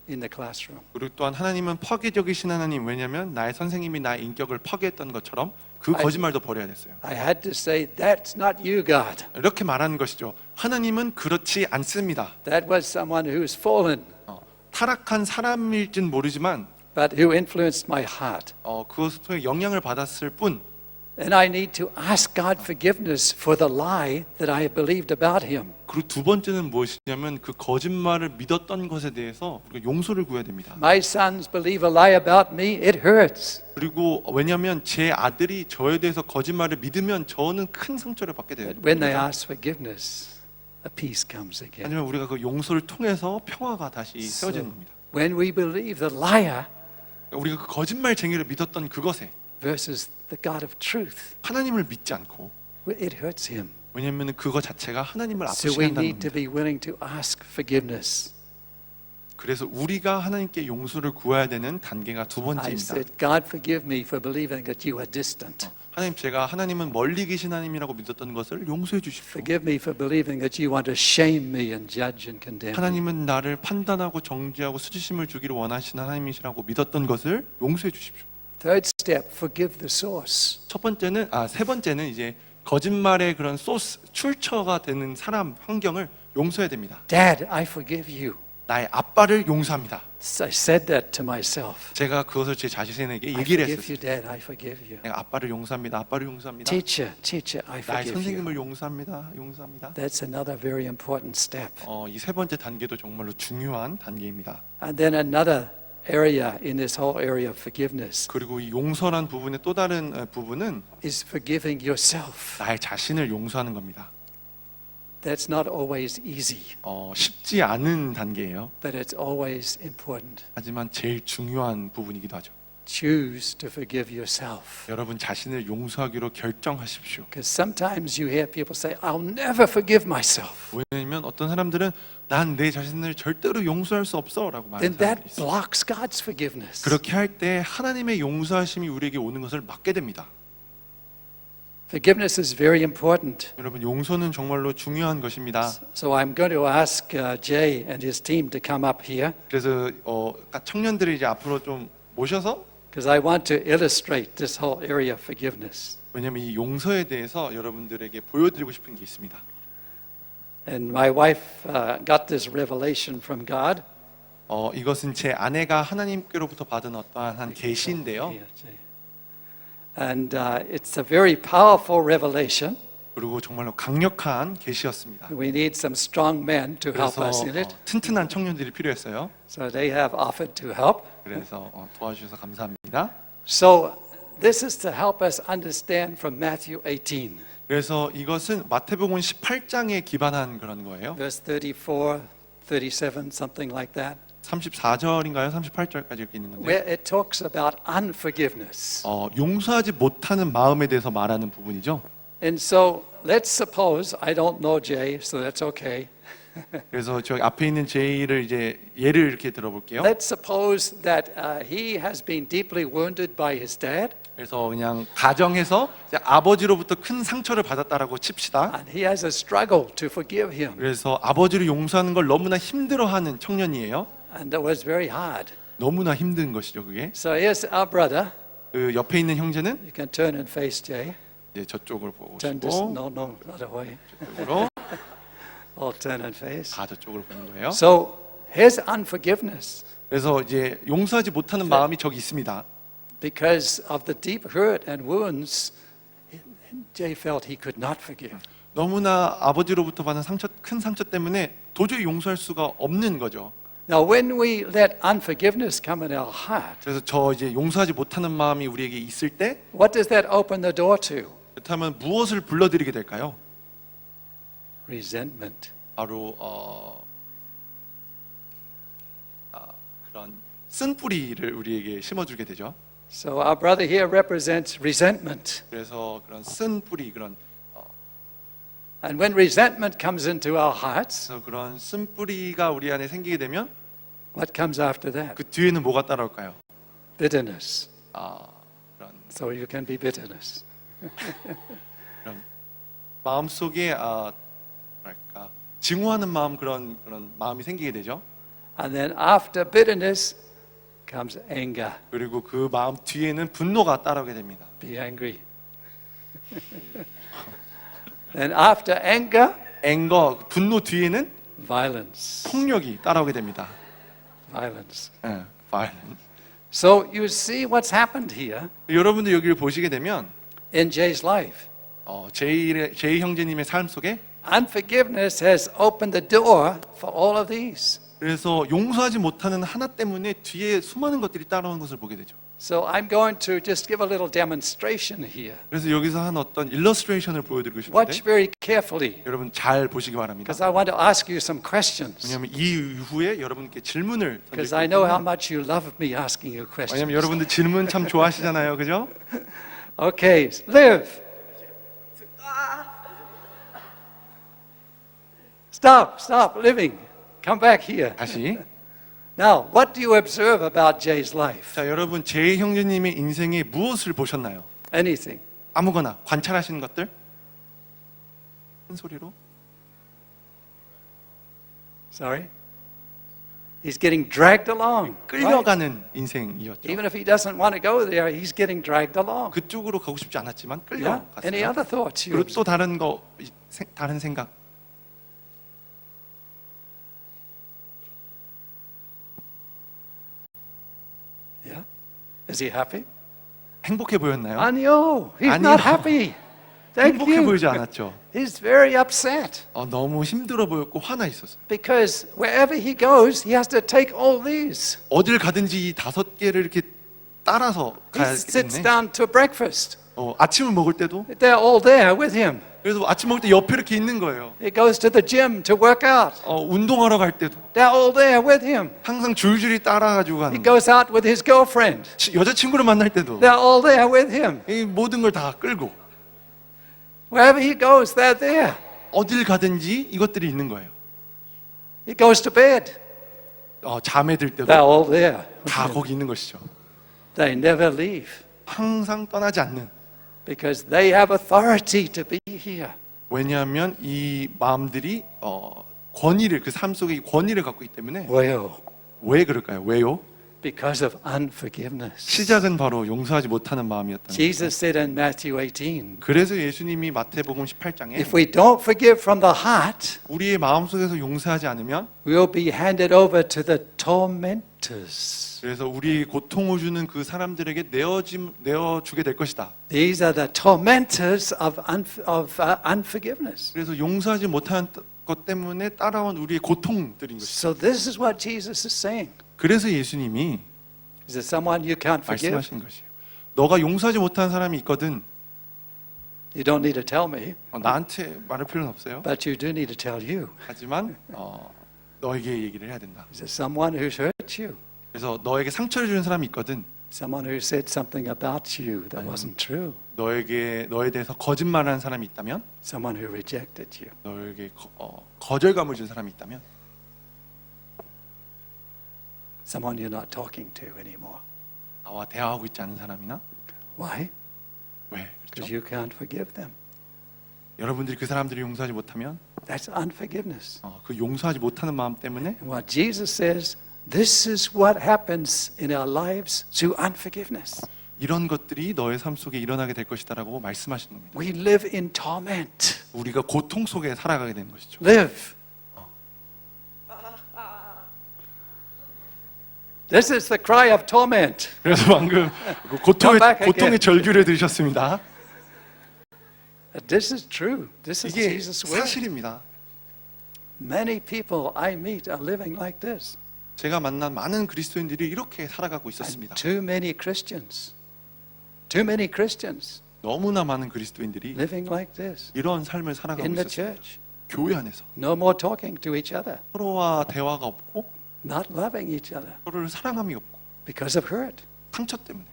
in the classroom.
그리고 또한 하나님은 파괴적이신 하나님, 왜냐하면 나의 선생님이 나의 인격을 파괴했던 것처럼 그 거짓말도 버려야 됐어요.
I had to say, that's not you, God.
이렇게 말하는 것이죠. 하나님은 그렇지 않습니다.
That was someone who's fallen,
타락한 사람일진 모르지만
but who influenced my heart.
그것을 통해 영향을 받았을 뿐
And I need to ask God forgiveness for the lie that I have believed about Him.
그리고 두 번째는 무엇이냐면 그 거짓말을 믿었던 것에 대해서 우리가 용서를 구해야 됩니다.
My sons believe a lie about me, it hurts.
그리고 왜냐하면 제 아들이 저에 대해서 거짓말을 믿으면 저는 큰 상처를 받게 돼요.
But when they ask forgiveness, a peace comes again.
하지만 우리가 그 용서를 통해서 평화가 다시 세워지는 겁니다.
When we believe the liar
우리가 그 거짓말쟁이를 믿었던 그것에
versus the God of truth,
하나님을 믿지 않고
it hurts him.
왜냐하면 그거 자체가 하나님을
So
아프시게
we
한다는
need to
겁니다.
be willing to ask forgiveness.
그래서 우리가 하나님께 용서를 구해야 되는 단계가 두
I
번째입니다.
said, God, forgive me for believing that you are distant.
하나님, 제가 하나님은 멀리 계신 하나님이라고 믿었던 것을 용서해 주십시오.
Forgive me for believing that you want to shame me and judge and condemn me.
하나님은 나를 판단하고 정죄하고 수치심을 주기를 원하시는 하나님이시라고 믿었던 것을 용서해 주십시오.
Third step, forgive the source.
세 번째는 이제 거짓말의 그런 소스, 출처가 되는 사람, 환경을 용서해야 됩니다.
Dad, I forgive you.
나의 아빠를 용서합니다.
I said that to myself.
제가 그것을 제 자신에게
I
얘기를
forgive
했었어요.
you, Dad. I forgive you.
내가 아빠를 용서합니다. 아빠를 용서합니다.
Teacher, I
나의
forgive you.
선생님을 용서합니다. 용서합니다.
That's another very important step.
이 세 번째 단계도 정말로 중요한 단계입니다.
And then another area in this whole area of forgiveness
그리고 이 용서란 부분의 또 다른 부분은
is forgiving yourself.
나의 자신을 용서하는 겁니다.
That's not always easy,
쉽지 않은 단계예요.
but it's always important.
하지만 제일 중요한 부분이기도 하죠.
Choose to forgive yourself.
여러분 자신을 용서하기로 결정하십시오.
Because sometimes you hear people say, I'll never forgive myself.
왜냐하면 어떤 사람들은 난 내 자신을 절대로 용서할 수 없어라고
Then
말하는 사람들이
that
있어요.
blocks God's forgiveness.
그렇게 할 때 하나님의 용서하심이 우리에게 오는 것을 막게 됩니다.
Forgiveness is very important.
여러분 용서는 정말로 중요한 것입니다.
So I'm going to ask Jay and his team to come up here
그래서 청년들을 이제 앞으로 좀 모셔서,
because I want to illustrate this whole area of forgiveness.
왜냐하면 이 용서에 대해서 여러분들에게 보여드리고 싶은 게 있습니다.
And my wife got this revelation from God.
이것은 제 아내가 하나님께로부터 받은 어떠한 계시인데요.
Here, Jay. And it's a very powerful revelation.
그리고 정말로 강력한 계시였습니다.
We need some strong men to help
그래서
us in it.
튼튼한 청년들이 필요했어요.
So they have offered to help.
그래서 도와주셔서 감사합니다.
So this is to help us understand from Matthew 18,
그래서 이것은 마태복음 18장에 기반한 그런 거예요.
verse 34, 37, something like that,
34절인가요? 38절까지 이렇게 있는 건데.
where it talks about unforgiveness.
용서하지 못하는 마음에 대해서 말하는 부분이죠.
And so let's suppose, I don't know Jay, so that's okay.
그래서 저기 앞에 있는 제이를 이제 예를 이렇게 들어볼게요.
Let's suppose that he has been deeply wounded by his dad,
그래서 그냥 가정에서 이제 아버지로부터 큰 상처를 받았다라고 칩시다.
and he has a struggle to forgive him,
그래서 아버지를 용서하는 걸 너무나 힘들어하는 청년이에요.
and that was very hard.
너무나 힘든 것이죠, 그게.
So here's our brother.
그 옆에 있는 형제는
You can turn and face Jay.
이제 저쪽을 보고
Turn this,
싶고
no, not away.
저쪽으로
All turn and face.
다 저쪽으로 보는 거예요.
So here's unforgiveness
그래서 이제 용서하지 못하는 마음이 저기 있습니다.
because of the deep hurt and wounds. Jay felt he could not forgive.
너무나 아버지로부터 받은 큰 상처 때문에 도저히 용서할 수가 없는 거죠.
Now, when we let unforgiveness come in our heart,
그래서 저 이제 용서하지 못하는 마음이 우리에게 있을 때
what does that open the door to?
그렇다면 무엇을 불러들이게 될까요?
Resentment.
바로 그런 쓴뿌리를 우리에게 심어주게 되죠.
So our brother here represents resentment.
그래서 그런 쓴뿌리
And when resentment comes into our hearts,
그래서 그런 쓴뿌리가 우리 안에 생기게 되면
what comes after that?
그 뒤에는 뭐가 따라올까요?
Bitterness.
그런
So you can be bitterness.
마음 속에 뭐랄까 증오하는 마음 그런 마음이 생기게 되죠.
And then after bitterness comes anger.
그리고 그 마음 뒤에는 분노가 따라오게 됩니다.
Be angry. Then after anger,
분노 뒤에는
violence.
폭력이 따라오게 됩니다.
Violence.
violence.
So you see what's happened here
여러분들 여기를 보시게 되면
in Jay's life.
제이 형제님의 삶 속에
Unforgiveness has opened the door for all of these.
그래서 용서하지 못하는 하나 때문에 뒤에 수많은 것들이 따라오는 것을 보게 되죠.
So I'm going to just give a little demonstration here.
그래서 여기서 한 어떤 일러스트레이션을 보여드리고 싶은데
Watch very carefully
여러분 잘 보시기 바랍니다.
because I want to ask you some questions.
왜냐하면 이 이후에 여러분께 질문을 던질
Because I know how much you love me asking you questions.
왜냐하면 여러분들 질문 참 좋아하시잖아요, 그죠?
Okay, Liv. Stop living. Come back here.
다시
Now, what do you observe about Jay's life?
자, 여러분 제 형제님의 인생에 무엇을 보셨나요?
Anything.
아무거나 관찰하시는 것들? 큰 소리로?
Sorry? He's getting dragged along. right?
끌려가는 인생이었죠.
Even if he doesn't want to go there, he's getting dragged along.
그쪽으로 가고 싶지 않았지만
Yeah? Any
끌려갔어요.
other thoughts? You
그리고 또 다른 거 다른 생각.
Yeah? Is he happy?
행복해 보였나요?
아니요. He's
아니요.
not happy. Thank
행복해
you.
보이지 않았죠.
He's very upset
너무 힘들어 보였고 화나 있었어요.
because wherever he goes, he has to take all these.
어딜 가든지 이 5개를 이렇게 따라서
He sits
가야겠네.
down to breakfast.
아침을 먹을 때도
They're all there with him.
그래서 아침 먹을 때 옆에 이렇게 있는 거예요.
He goes to the gym to work out.
운동하러 갈 때도
They're all there with him.
항상 줄줄이 따라가지고
He
가는 거예요.
goes out with his girlfriend.
여자친구를 만날 때도
They're all there with him.
이 모든 걸 다 끌고
Wherever he goes, they're there.
어딜 가든지 이것들이 있는 거예요.
He goes to bed.
잠에 들
They're
때도
all there.
다 거기 있는 것이죠.
They never leave
항상 떠나지 않는.
because they have authority to be here.
왜냐하면 이 마음들이 권위를 그 삶 속에 이 권위를 갖고 있기 때문에.
Well,
왜 그럴까요? 왜요?
because of unforgiveness.
시작은 바로 용서하지 못하는 마음이었다는 거죠.
Jesus said in Matthew 18,
그래서 예수님이 마태복음 18장에
if we don't forgive from the heart,
우리의 마음속에서 용서하지 않으면
we'll be handed over to the tormentors.
그래서 우리 고통을 주는 그 사람들에게 내어주게 될 것이다.
These are the tormentors of unforgiveness.
그래서 용서하지 못하는 것 때문에 따라온 우리의 고통들인 것이죠.
So this is what Jesus is saying.
그래서 예수님이
Is there someone you can't forgive?
말씀하신 것이에요. 너가 용서하지 못하는 사람이 있거든.
You don't need to tell me,
나한테 말할 필요는 없어요.
but you do need to tell you.
하지만 너에게 얘기를 해야 된다.
Is there someone who's hurt you?
그래서 너에게 상처를 주는 사람이 있거든.
Someone who said something about you that wasn't true?
너에 대해서 거짓말하는 사람이 있다면,
Someone who rejected you?
너에게 거절감을 준 사람이 있다면,
Someone you're not talking to anymore?
나와 대화하고 있지 않은 사람이나
Why?
왜
Because
그렇죠?
you can't forgive them.
여러분들이 그 사람들을 용서하지 못하면
That's unforgiveness.
그 용서하지 못하는 마음 때문에
And what Jesus says, this is what happens in our lives through unforgiveness.
이런 것들이 너의 삶 속에 일어나게 될 것이다라고 말씀하시는 겁니다.
We live in torment.
우리가 고통 속에 살아가게 되는 것이죠.
Live. This is the cry of torment.
그래서 방금 그 고통의
Come back again.
절규를 들으셨습니다.
This is true. This is
이게
Jesus' word.
사실입니다.
Many people I meet are living like this.
제가 만난 많은 그리스도인들이 이렇게 살아가고
And
있었습니다.
too many Christians
너무나 많은 그리스도인들이
living like this
이런 삶을 살아가고
in the
있었어요.
church.
교회 안에서
No more talking to each other,
서로와 대화가 없고
not loving each other
서로를 사랑함이 없고
because of hurt.
상처 때문에.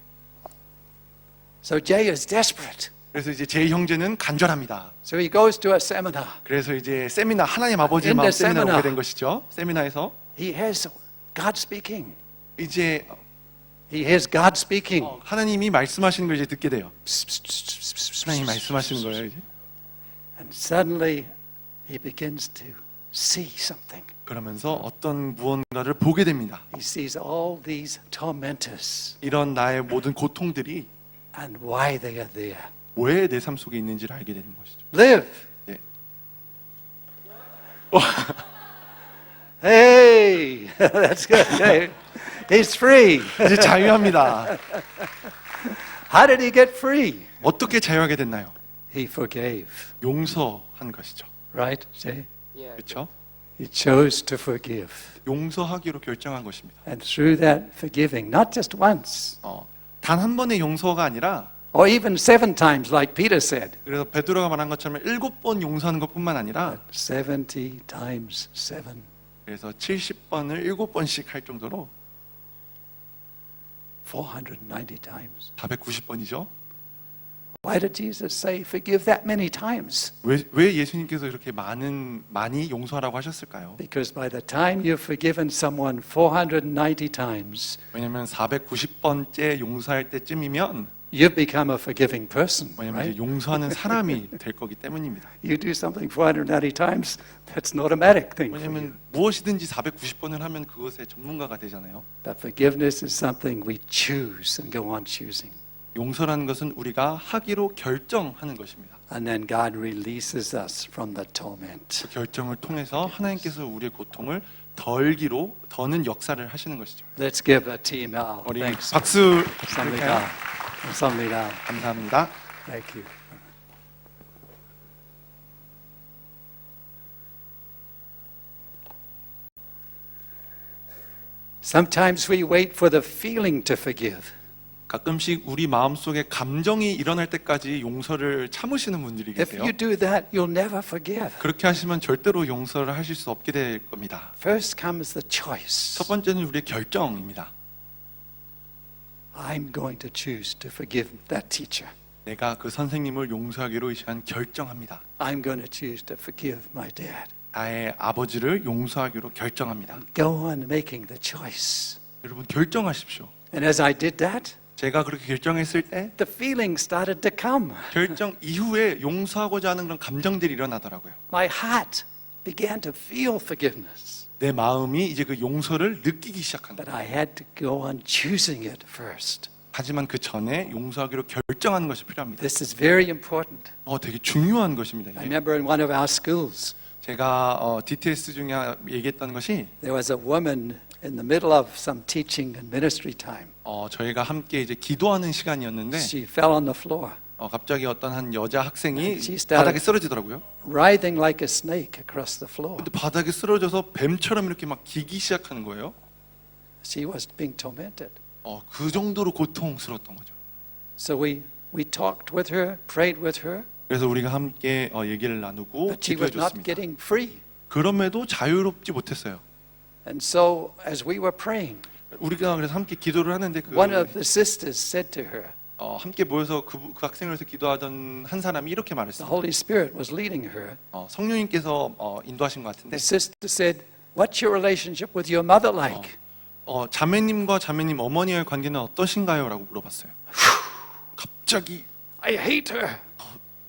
So Jay is desperate.
그래서 이제 제 형제는 간절합니다.
So he goes to a seminar.
그래서 이제 세미나 하나님 아버지의
In
마음
the
세미나
seminar.
오게 된 것이죠. 세미나에서
He hears God speaking.
이제
He hears God speaking.
하나님이 말씀하시는 걸 이제 듣게 돼요. 하나님 말씀하시는 거예요. 이제.
And suddenly he begins to see something.
그러면서 어떤 무언가를 보게 됩니다.
He sees all these tormentors
이런 나의 모든 고통들이
and why they are there.
왜 내 삶 속에 있는지를 알게 되는 것이죠.
Live.
예.
Hey, that's good. Hey, he's free.
이제 자유합니다.
How did he get free?
어떻게 자유하게 됐나요?
He forgave.
용서한 것이죠.
Right, Jay?
그렇죠?
He chose to forgive.
용서하기로 결정한 것입니다.
And through that forgiving, not just once,
단 한 번의 용서가 아니라
or even 7 times, like Peter said,
그래서 베드로가 말한 것처럼 7번 용서하는 것뿐만 아니라
70 times 7.
그래서 70번을 7번씩 할 정도로
490 times.
490번이죠.
Why did Jesus say forgive that many times?
왜 예수님께서 이렇게 많이 용서하라고 하셨을까요?
Because by the time you've forgiven someone 490 times,
왜냐하면 490번째 용서할 때쯤이면
you've become a forgiving person,
왜냐하면
right?
이제 용서하는 사람이 될 거기 때문입니다.
You do something 490 times, that's an automatic thing for you.
왜냐하면 무엇이든지 490번을 하면 그것의 전문가가 되잖아요.
But forgiveness is something we choose and go on choosing.
용서라는 것은 우리가 하기로 결정하는 것입니다.
And then God releases us from the torment.
그 결정을 통해서 하나님께서 우리의 고통을 덜기로 더는 역사를 하시는 것이죠.
Let's give a team a
우리
thanks.
박수
감사합니다. 감사합니다.
감사합니다.
Thank you. Sometimes we wait for the feeling to forgive.
가끔씩 우리 마음속에 감정이 일어날 때까지 용서를 참으시는 분들이
If
계세요.
you do that, you'll never forgive.
그렇게 하시면 절대로 용서를 하실 수 없게 될 겁니다.
First comes the choice.
첫 번째는 우리의 결정입니다.
I'm going to choose to forgive that teacher.
내가 그 선생님을 용서하기로 의시한 결정합니다.
I'm going to choose to forgive my dad.
나의 아버지를 용서하기로 결정합니다.
Go on making the choice.
여러분 결정하십시오.
And as I did that,
제가 그렇게 결정했을 때
the feeling started to come.
결정 이후에 용서하고자 하는 그런 감정들이 일어나더라고요.
My heart began to feel forgiveness.
내 마음이 이제 그 용서를 느끼기 시작한다.
But I had to go on choosing it first.
하지만 그 전에 용서하기로 결정하는 것이 필요합니다.
This is very important.
되게 중요한 것입니다.
I
이게.
remember in one of our schools,
제가 DTS 중에 얘기했던 것이
there was a woman in the middle of some teaching and ministry time.
저희가 함께 이제 기도하는 시간이었는데
She fell on the floor,
갑자기 어떤 한 여자 학생이
She started-
바닥에 쓰러지더라고요.
writhing like a snake across the floor.
근데 바닥에 쓰러져서 뱀처럼 이렇게 막 기기 시작하는 거예요.
She was being tormented.
그 정도로 고통스러웠던 거죠.
So we talked with her, prayed with her,
그래서 우리가 함께 얘기를 나누고
but she was not
기도해줬습니다.
getting free.
그럼에도 자유롭지 못했어요.
And so as we were praying,
우리가 그래서 함께 기도를 하는데
one of the sisters said to her,
함께 모여서 그 학생을 위해서 기도하던 한 사람이 이렇게
the
말했어요.
Holy Spirit was leading her.
성령님께서 인도하신 것
The
같은데
sister said, "What's your relationship with your mother like?"
자매님과 자매님 어머니의 관계는 어떠신가요? 라고 물어봤어요. 갑자기
I hate her.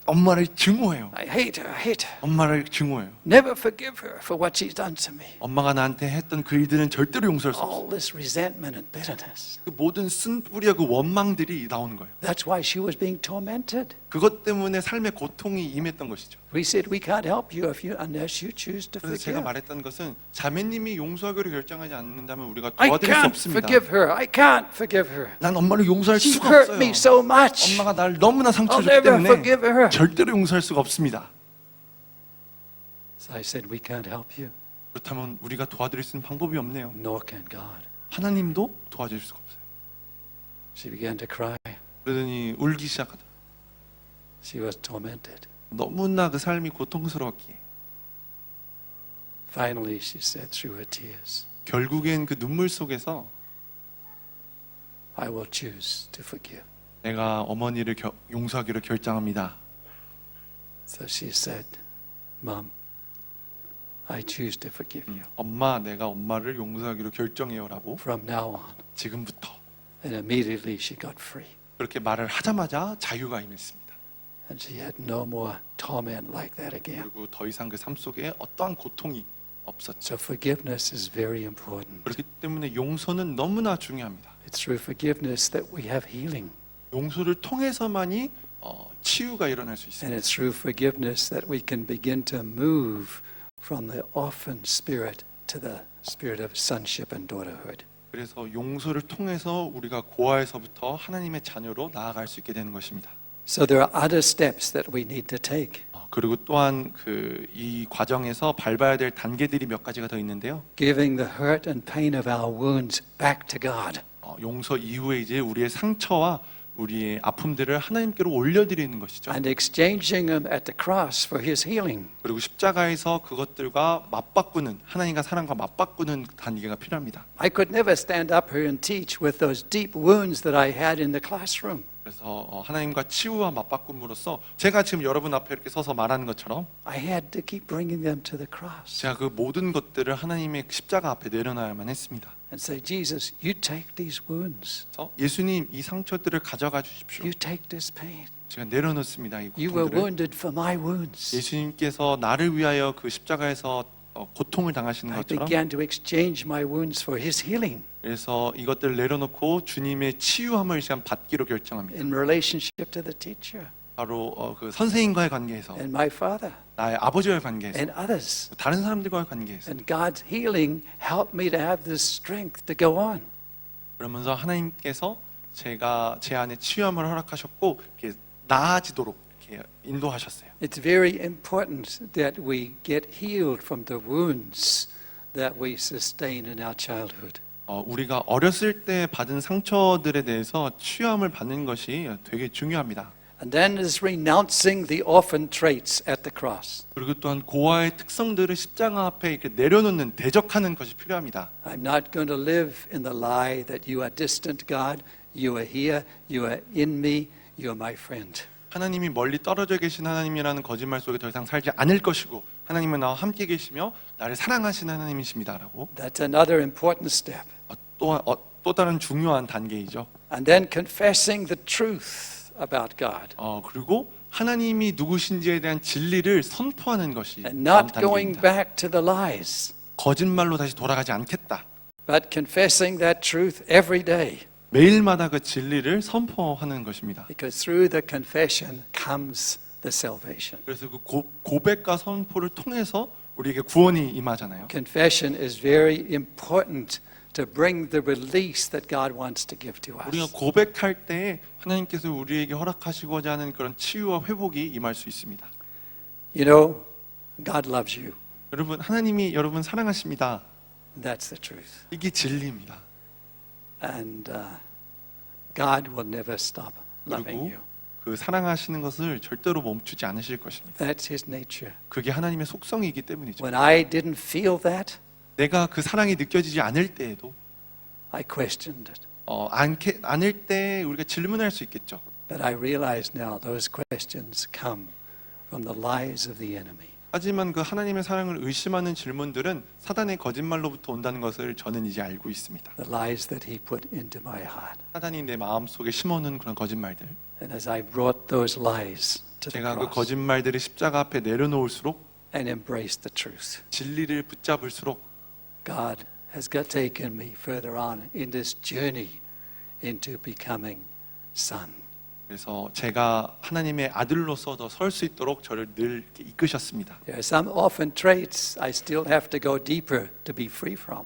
엄마를 증오해요.
I hate her. I hate her.
엄마를 증오해요.
Never forgive her for what she's done to me.
엄마가 나한테 했던 그 일들은 절대로 용서할 수 없어.
All this resentment and bitterness.
그 모든 쓴뿌리와 그 원망들이 나오는 거예요.
That's why she was being tormented.
그것 때문에 삶의 고통이 임했던 것이죠.
We said we can't help you unless you choose to
그래서 제가
forgive.
말했던 것은 자매님이 용서하기로 결정하지 않는다면 우리가
I
도와드릴 수
can't
없습니다.
forgive her. I can't forgive her.
난 엄마를 용서할
She
수가
hurt
없어요.
me so much.
엄마가 날 너무나
I'll
상처 줬기
never
때문에
forgive her.
절대로 용서할 수가 없습니다.
So I said we can't help you.
그렇다면 우리가 도와드릴 수 있는 방법이 없네요.
Nor can God.
하나님도 도와줄 수가 없어요.
She began to cry.
그러더니 울기 시작하더라.
She was tormented.
너무나 그 삶이 고통스러웠기에
Finally, she said through her tears,
결국엔 그 눈물 속에서
I will choose to forgive.
내가 어머니를 용서하기로 결정합니다.
So she said, Mom, I choose to forgive you
엄마, 내가 엄마를 용서하기로 결정해요라고
from now on.
지금부터
And immediately she got free.
그렇게 말을 하자마자 자유가 임했습니다.
And she had no more torment like that again.
그리고 더 이상 그 삶 속에 어떠한 고통이 없었죠.
So forgiveness is very important.
그렇기 때문에 용서는 너무나 중요합니다.
It's through forgiveness that we have healing.
용서를 통해서만이 치유가 일어날 수
And
있습니다.
it's through forgiveness that we can begin to move from the orphan spirit to the spirit of sonship and daughterhood.
그래서 용서를 통해서 우리가 고아에서부터 하나님의 자녀로 나아갈 수 있게 되는 것입니다.
So there are other steps that we need to take.
그리고 또한 이 과정에서 밟아야 될 단계들이 몇 가지가 더 있는데요.
Giving the hurt and pain of our wounds back to God.
용서 이후에 이제 우리의 상처와 우리의 아픔들을 하나님께로 올려드리는 것이죠.
And exchanging them at the cross for His healing.
그리고 십자가에서 그것들과 맞바꾸는 하나님과 사랑과 맞바꾸는 단계가 필요합니다.
I could never stand up here and teach with those deep wounds that I had in the classroom.
그래서 하나님과 치유와 맞바꿈으로써 제가 지금 여러분 앞에 이렇게 서서 말하는 것처럼
I had to keep bringing them to the cross
제가 그 모든 것들을 하나님의 십자가 앞에 내려놔야만 했습니다.
and say, Jesus, you take these wounds.
그래서 예수님 이 상처들을 가져가 주십시오.
You take this pain.
제가 내려놓습니다. 이
You were
고통들을.
wounded for my wounds.
예수님께서 나를 위하여 그 십자가에서 고통을 당하시는
I
것처럼
began to exchange my wounds for his healing
그래서 이것들을 내려놓고 주님의 치유함을 이 시간 받기로 결정합니다.
in relationship to the teacher
바로 그 선생님과의 관계에서
and my father
나의 아버지와의 관계에서
and others.
다른 사람들과의 관계에서
And God's healing helped me to have the strength to go on.
그러면서 하나님께서 제 안에 치유함을 허락하셨고 이렇게 나아지도록 이렇게 인도하셨어요.
It's very important that we get healed from the wounds that we sustain in our childhood.
우리가 어렸을 때 받은 상처들에 대해서 치유함을 받는 것이 되게 중요합니다.
And then is renouncing the orphan traits at the cross.
그리고 또한 고아의 특성들을 십자가 앞에 이렇게 내려놓는 대적하는 것이 필요합니다.
I'm not going to live in the lie that you are distant, God. You are here. You are in me. You are my friend.
하나님이 멀리 떨어져 계신 하나님이라는 거짓말 속에 더 이상 살지 않을 것이고 하나님은 나와 함께 계시며 나를 사랑하시는 하나님이십니다라고
That's another important step.
또 다른 중요한 단계이죠.
And then confessing the truth about God.
그리고 하나님이 누구신지에 대한 진리를 선포하는 것이
And
다음
not going
단계입니다.
back to the lies,
거짓말로 다시 돌아가지 않겠다.
but confessing that truth every day.
매일마다 그 진리를 선포하는 것입니다.
Because through the confession comes the salvation.
그래서 그 고백과 선포를 통해서 우리에게 구원이 임하잖아요.
Confession is very important to bring the release that God wants to give to
우리가
us.
고백할 때 하나님께서 우리에게 허락하시고자 하는 그런 치유와 회복이 임할 수 있습니다.
You know, God loves you.
여러분, 하나님이 여러분 사랑하십니다.
That's the truth.
이게 진리입니다.
And God will never stop loving
그리고
you.
그 사랑하시는 것을 절대로 멈추지 않으실 것입니다.
That's His nature.
그게 하나님의 속성이기 때문이죠.
When I didn't feel that,
내가 그 사랑이 느껴지지 않을 때에도
I questioned it.
않을 때 우리가 질문할 수 있겠죠.
But I realize now those questions come from the lies of the enemy.
하지만 그 하나님의 사랑을 의심하는 질문들은 사단의 거짓말로부터 온다는 것을 저는 이제 알고 있습니다.
The lies that he put into my heart.
사단이 내 마음속에 심어놓은 그런 거짓말들.
And as I brought those lies to the
제가 그
cross
거짓말들을 십자가 앞에 내려놓을수록
and embraced the truth,
진리를 붙잡을수록
God has taken me further on in this journey into becoming son.
그래서 제가 하나님의 아들로서 더 설 수 있도록 저를 늘 이렇게 이끄셨습니다.
There are some orphan traits I still have to go deeper to be free from.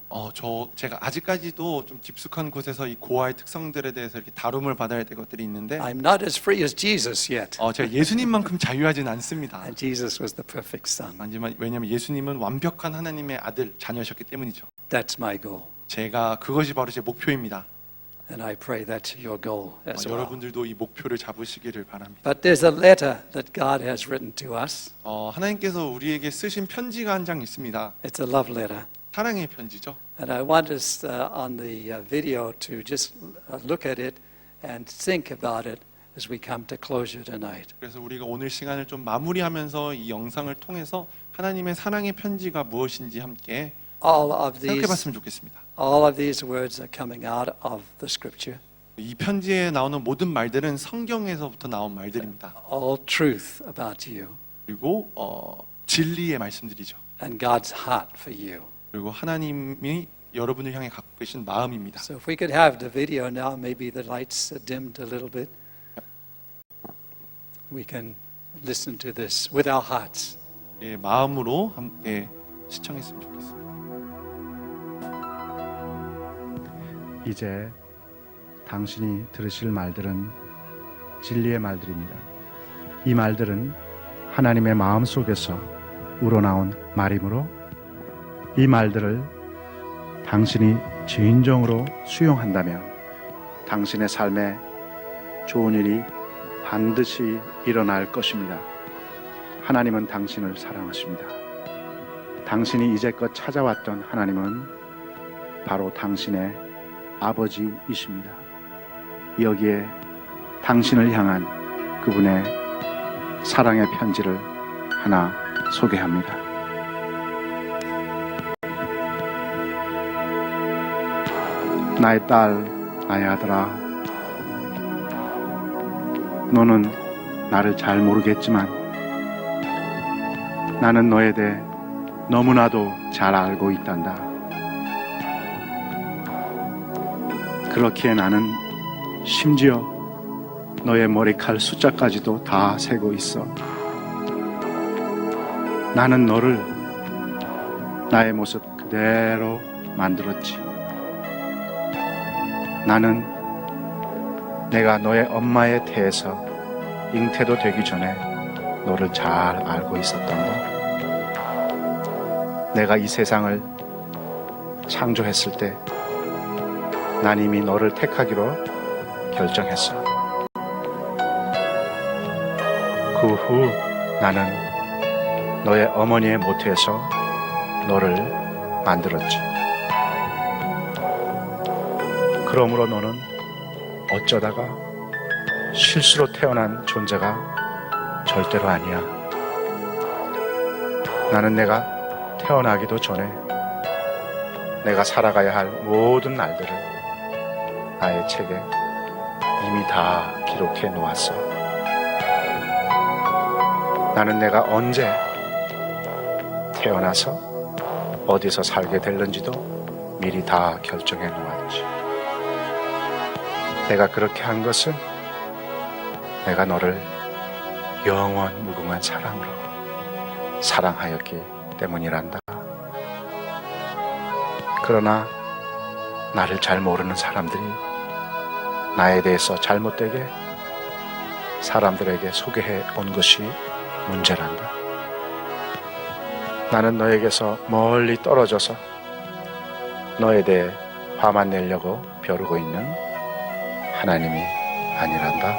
제가 아직까지도 좀 깊숙한 곳에서 이 고아의 특성들에 대해서 이렇게 다룸을 받아야 될 것들이 있는데
I'm not as free as Jesus yet.
제가 예수님만큼 자유하진 않습니다.
And Jesus was the perfect son.
하지만 왜냐하면 예수님은 완벽한 하나님의 아들 자녀셨기 때문이죠.
That's my goal.
제가 그것이 바로 제 목표입니다.
And I pray that's your goal as well.
여러분들도 이 목표를 잡으시기를 바랍니다.
But there's a letter that God has written to us.
하나님께서 우리에게 쓰신 편지가 한 장 있습니다.
It's a love letter.
사랑의 편지죠.
And I want us on the video to just look at it and think about it as we come to closure tonight.
그래서 우리가 오늘 시간을 좀 마무리하면서 이 영상을 통해서 하나님의 사랑의 편지가 무엇인지 함께 생각해봤으면 좋겠습니다.
All of these words are coming out of the scripture.
이 편지에 나오는 모든 말들은 성경에서부터 나온 말들입니다.
All truth about you
그리고 진리의 말씀들이죠.
and God's heart for you.
그리고 하나님이 여러분을 향해 갖고 계신 마음입니다.
So if we could have the video now, maybe the lights are dimmed a little bit. We can listen to this with our hearts.
마음으로 함께 시청했으면 좋겠습니다.
이제 당신이 들으실 말들은 진리의 말들입니다. 이 말들은 하나님의 마음 속에서 우러나온 말이므로 이 말들을 당신이 진정으로 수용한다면 당신의 삶에 좋은 일이 반드시 일어날 것입니다. 하나님은 당신을 사랑하십니다. 당신이 이제껏 찾아왔던 하나님은 바로 당신의 아버지이십니다. 여기에 당신을 향한 그분의 사랑의 편지를 하나 소개합니다. 나의 딸, 나의 아들아, 너는 나를 잘 모르겠지만 나는 너에 대해 너무나도 잘 알고 있단다. 그렇기에 나는 심지어 너의 머리칼 숫자까지도 다 세고 있어. 나는 너를 나의 모습 그대로 만들었지. 나는 내가 너의 엄마의 태에서 잉태도 되기 전에 너를 잘 알고 있었단다. 내가 이 세상을 창조했을 때 난 이미 너를 택하기로 결정했어. 그 후 나는 너의 어머니의 모태에서 너를 만들었지. 그러므로 너는 어쩌다가 실수로 태어난 존재가 절대로 아니야. 나는 내가 태어나기도 전에 내가 살아가야 할 모든 날들을 나의 책에 이미 다 기록해 놓았어. 나는 내가 언제 태어나서 어디서 살게 될는지도 미리 다 결정해 놓았지. 내가 그렇게 한 것은 내가 너를 영원 무궁한 사랑으로 사랑하였기 때문이란다. 그러나 나를 잘 모르는 사람들이 나에 대해서 잘못되게 사람들에게 소개해 온 것이 문제란다. 나는 너에게서 멀리 떨어져서 너에 대해 화만 내려고 벼르고 있는 하나님이 아니란다.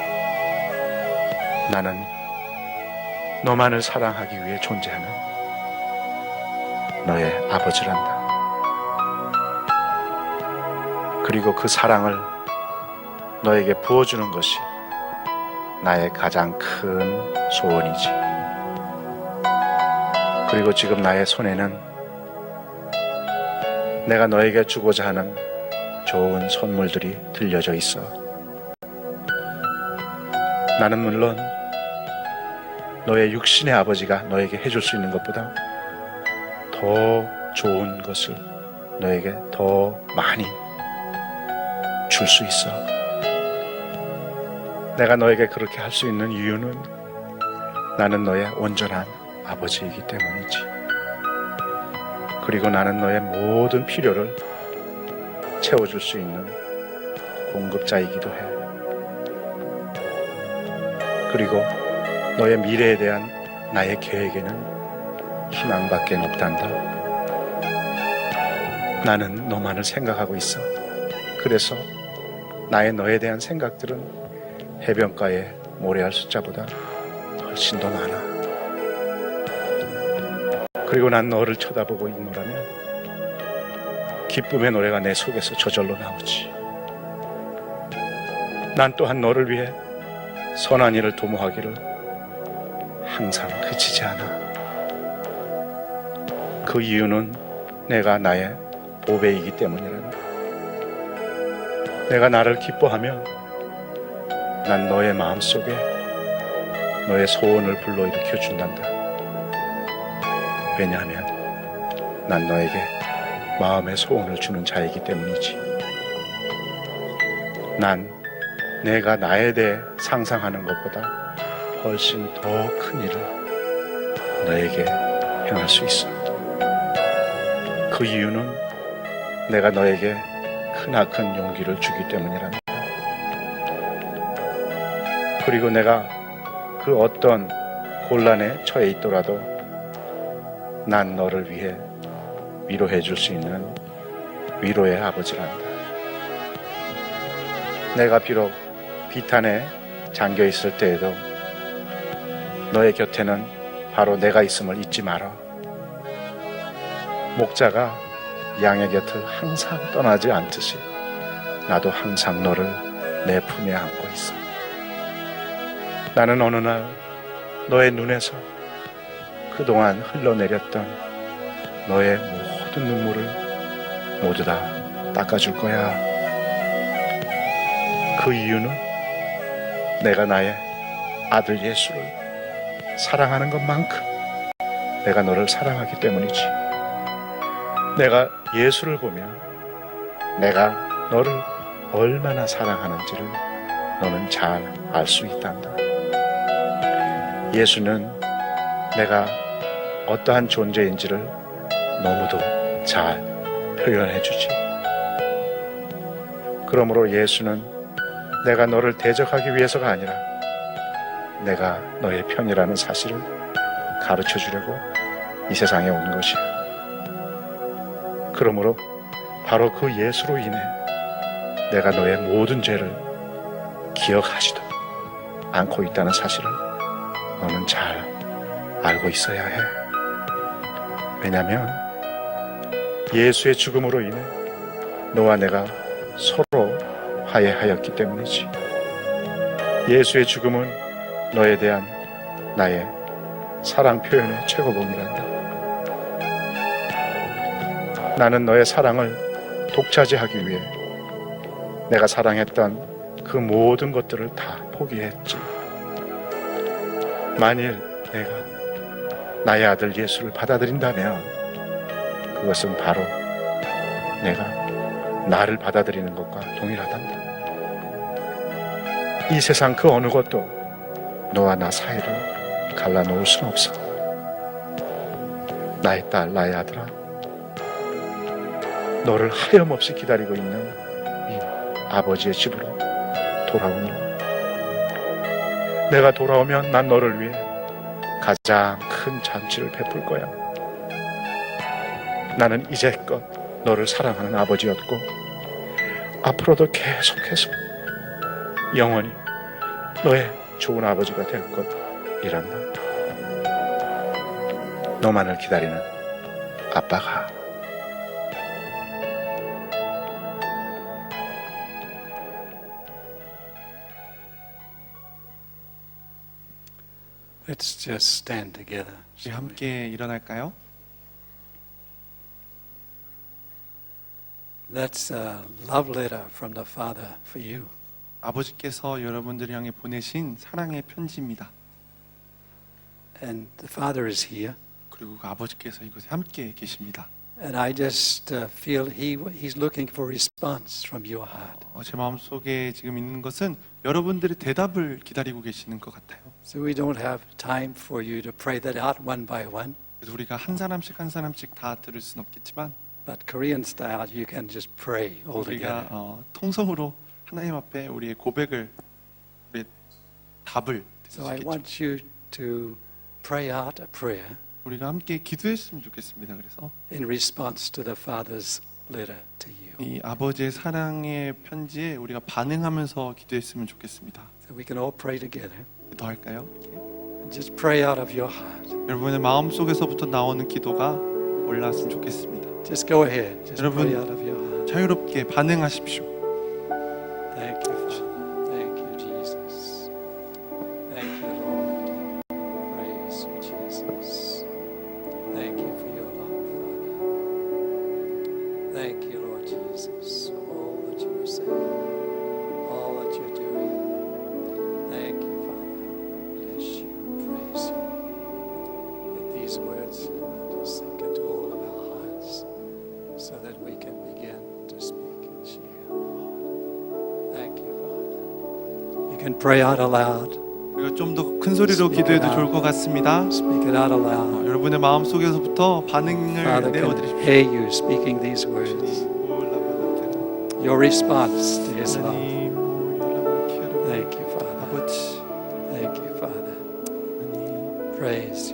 나는 너만을 사랑하기 위해 존재하는 너의 아버지란다. 그리고 그 사랑을 너에게 부어주는 것이 나의 가장 큰 소원이지. 그리고 지금 나의 손에는 내가 너에게 주고자 하는 좋은 선물들이 들려져 있어. 나는 물론 너의 육신의 아버지가 너에게 해줄 수 있는 것보다 더 좋은 것을 너에게 더 많이 줄 수 있어. 내가 너에게 그렇게 할 수 있는 이유는 나는 너의 온전한 아버지이기 때문이지. 그리고 나는 너의 모든 필요를 채워줄 수 있는 공급자이기도 해. 그리고 너의 미래에 대한 나의 계획에는 희망밖에 없단다. 나는 너만을 생각하고 있어. 그래서 나의 너에 대한 생각들은 해변가에 모래알 숫자보다 훨씬 더 많아. 그리고 난 너를 쳐다보고 있노라면 기쁨의 노래가 내 속에서 저절로 나오지. 난 또한 너를 위해 선한 일을 도모하기를 항상 그치지 않아. 그 이유는 내가 나의 보배이기 때문이란다. 내가 나를 기뻐하면 난 너의 마음속에 너의 소원을 불러일으켜 준단다. 왜냐하면 난 너에게 마음의 소원을 주는 자이기 때문이지. 난 내가 나에 대해 상상하는 것보다 훨씬 더 큰 일을 너에게 행할 수 있어. 그 이유는 내가 너에게 크나큰 용기를 주기 때문이란다. 그리고 내가 그 어떤 곤란에 처해 있더라도 난 너를 위해 위로해 줄 수 있는 위로의 아버지란다. 내가 비록 비탄에 잠겨 있을 때에도 너의 곁에는 바로 내가 있음을 잊지 마라. 목자가 양의 곁을 항상 떠나지 않듯이 나도 항상 너를 내 품에 안고 있어. 나는 어느 날 너의 눈에서 그동안 흘러내렸던 너의 모든 눈물을 모두 다 닦아줄 거야. 그 이유는 내가 나의 아들 예수를 사랑하는 것만큼 내가 너를 사랑하기 때문이지. 내가 예수를 보면 내가 너를 얼마나 사랑하는지를 너는 잘 알 수 있단다. 예수는 내가 어떠한 존재인지를 너무도 잘 표현해 주지. 그러므로 예수는 내가 너를 대적하기 위해서가 아니라 내가 너의 편이라는 사실을 가르쳐 주려고 이 세상에 온 것이야. 그러므로 바로 그 예수로 인해 내가 너의 모든 죄를 기억하지도 않고 있다는 사실을 너는 잘 알고 있어야 해. 왜냐하면 예수의 죽음으로 인해 너와 내가 서로 화해하였기 때문이지. 예수의 죽음은 너에 대한 나의 사랑 표현의 최고봉이란다. 나는 너의 사랑을 독차지하기 위해 내가 사랑했던 그 모든 것들을 다 포기했지. 만일 내가 나의 아들 예수를 받아들인다면 그것은 바로 내가 나를 받아들이는 것과 동일하단다. 이 세상 그 어느 것도 너와 나 사이를 갈라놓을 수는 없어. 나의 딸, 나의 아들아, 너를 하염없이 기다리고 있는 이 아버지의 집으로 돌아오니 내가 돌아오면 난 너를 위해 가장 큰 잔치를 베풀 거야. 나는 이제껏 너를 사랑하는 아버지였고 앞으로도 계속해서 영원히 너의 좋은 아버지가 될 것이란다. 너만을 기다리는 아빠가.
Let's just stand together.
우리 함께 일어날까요?
That's a love letter from the Father for you.
아버지께서 여러분들을 향해 보내신 사랑의 편지입니다.
And the Father is here.
그리고 그 아버지께서 이곳에 함께 계십니다.
And I just feel He's looking for response from your heart.
제 마음속에 지금 있는 것은 여러분들의 대답을 기다리고 계시는 것 같아요.
So we don't have time for you to pray that out one by one.
그래서 우리가 한 사람씩 다 들을 수는 없겠지만
But Korean style, you can just pray all together.
우리가 통성으로 하나님 앞에 우리의 고백을, 우리의 답을
So
드릴
I
수 있겠죠.
want you to pray out a prayer
우리가 함께 기도했으면 좋겠습니다. 그래서
in response to the Father's letter to you.
이 아버지의 사랑의 편지에 우리가 반응하면서 기도했으면 좋겠습니다.
So we can all pray together.
기도할까요?
Just pray out of your heart.
여러분의 마음 속에서부터 나오는 기도가 올라왔으면 좋겠습니다.
Just go ahead. Just
여러분,
pray out of your heart.
자유롭게 반응하십시오.
Thank you, Father. Thank you, Jesus. Thank you, Lord. Praise you, Jesus. Thank you for your love, Father. Thank you, Lord Jesus, for all that you are saying, all that you're doing. Thank you, Father. Bless you, praise you. That these words, Lord, sink into all of our hearts so that we can begin to speak and share, Lord. Thank you, Father. You can pray out aloud.
우리가 좀 더 큰 소리로 기도해도 좋을 것 같습니다.
Speak it out aloud.
여러분의 마음 속에서부터 반응을
Father can
내어드립시오.
hear you speaking these words. Your response to His love. Thank you, Father.
아버지,
Thank you, Father. Praise